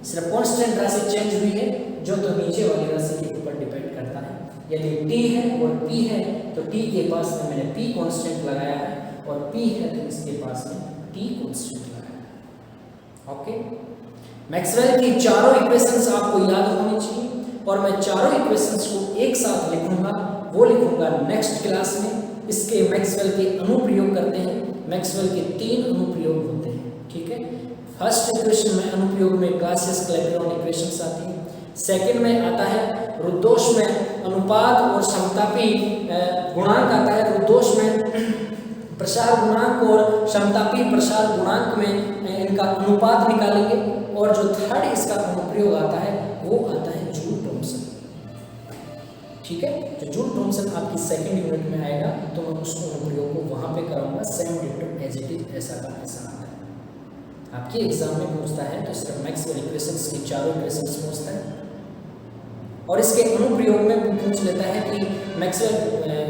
सिर्फ कांस्टेंट राशि चेंज हुई है जो तो नीचे वाली राशि के ऊपर डिपेंड करता है। यदि t है और p है तो t के पास में मैंने p कांस्टेंट लगाया है और p है तो इसके पास में t कांस्टेंट लगाया है। ओके मैक्सवेल की चारों इक्वेशंस आपको याद होनी चाहिए और मैं चारों इक्वेशंस को एक साथ लिखूंगा, वो लिखूंगा नेक्स्ट क्लास में। इसके मैक्सवेल के अनुप्रयोग करते हैं, मैक्सवेल के 3 अनुप्रयोग होते हैं, ठीक है। फर्स्ट इक्वेशन में अनुप्रयोग में क्लासियस क्लैपेरॉन इक्वेशंस आती है, सेकंड में आता है रुद्धोष में अनुपात और समतापी गुणांक आता है, रुद्धोष में प्रसार गुणांक और समतापी प्रसार गुणांक में इनका अनुपात निकालेंगे, और जो थर्ड इसका अनुप्रयोग आता है वो आता है ठीक है, जो जूल थॉमसन आपकी सेकंड यूनिट में आएगा तो मैं उस अनुप्रयोग को वहाँ पे कराऊंगा, same ditto as it is ऐसा का ऐसा आता है। आपके एग्जाम में पूछता है तो सिर्फ मैक्सवेल इक्वेशंस की चारों इक्वेशंस पूछता है और इसके अनुप्रयोग में पूछ लेता है कि मैक्सवेल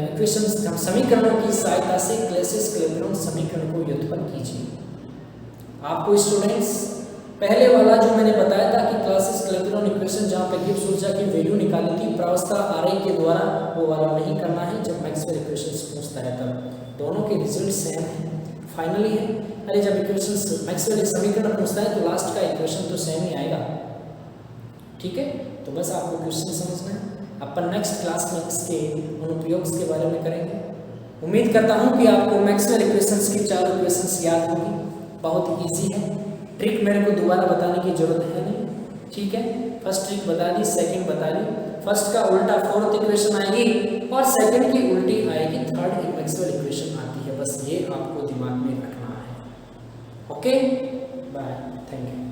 इक्वेशंस समीकरणों की सहायता से क्लैसिस-क्लैपेरॉन समीकरण को व्युत्पन्न कीजिए। आपको स्टूडेंट्स पहले वाला जो मैंने बताया था कि क्लैसिस-क्लैपेरॉन इक्वेशन जहाँ पे गिब्स ऊर्जा की वैल्यू निकाली थी प्रावस्था आरेख के द्वारा, वो वाला नहीं करना है। जब मैक्सवेल इक्वेशंस पूछता है तब दोनों के रिजल्ट सेम है, फाइनली है। अरे जब इक्वेशंस मैक्सवेल समीकरण पूछता है तो लास्ट का इक्वेशन तो सेम ही आएगा, ठीक है। तो बस आपको क्वेश्चन समझना है। अपन नेक्स्ट क्लास में इसके अनुप्रयोग के बारे में करेंगे। उम्मीद करता हूँ कि आपको मैक्सवेल इक्वेशंस की चारों इक्वेशंस याद होगी, बहुत ईजी है। ट्रिक मेरे को दोबारा बताने की जरूरत है नहीं, ठीक है। फर्स्ट ट्रिक बता दी, सेकंड बता दी। फर्स्ट का उल्टा फोर्थ इक्वेशन आएगी और सेकंड की उल्टी आएगी थर्ड मैक्सवेल इक्वेशन आती है। बस ये आपको दिमाग में रखना है। Okay, bye, thank you.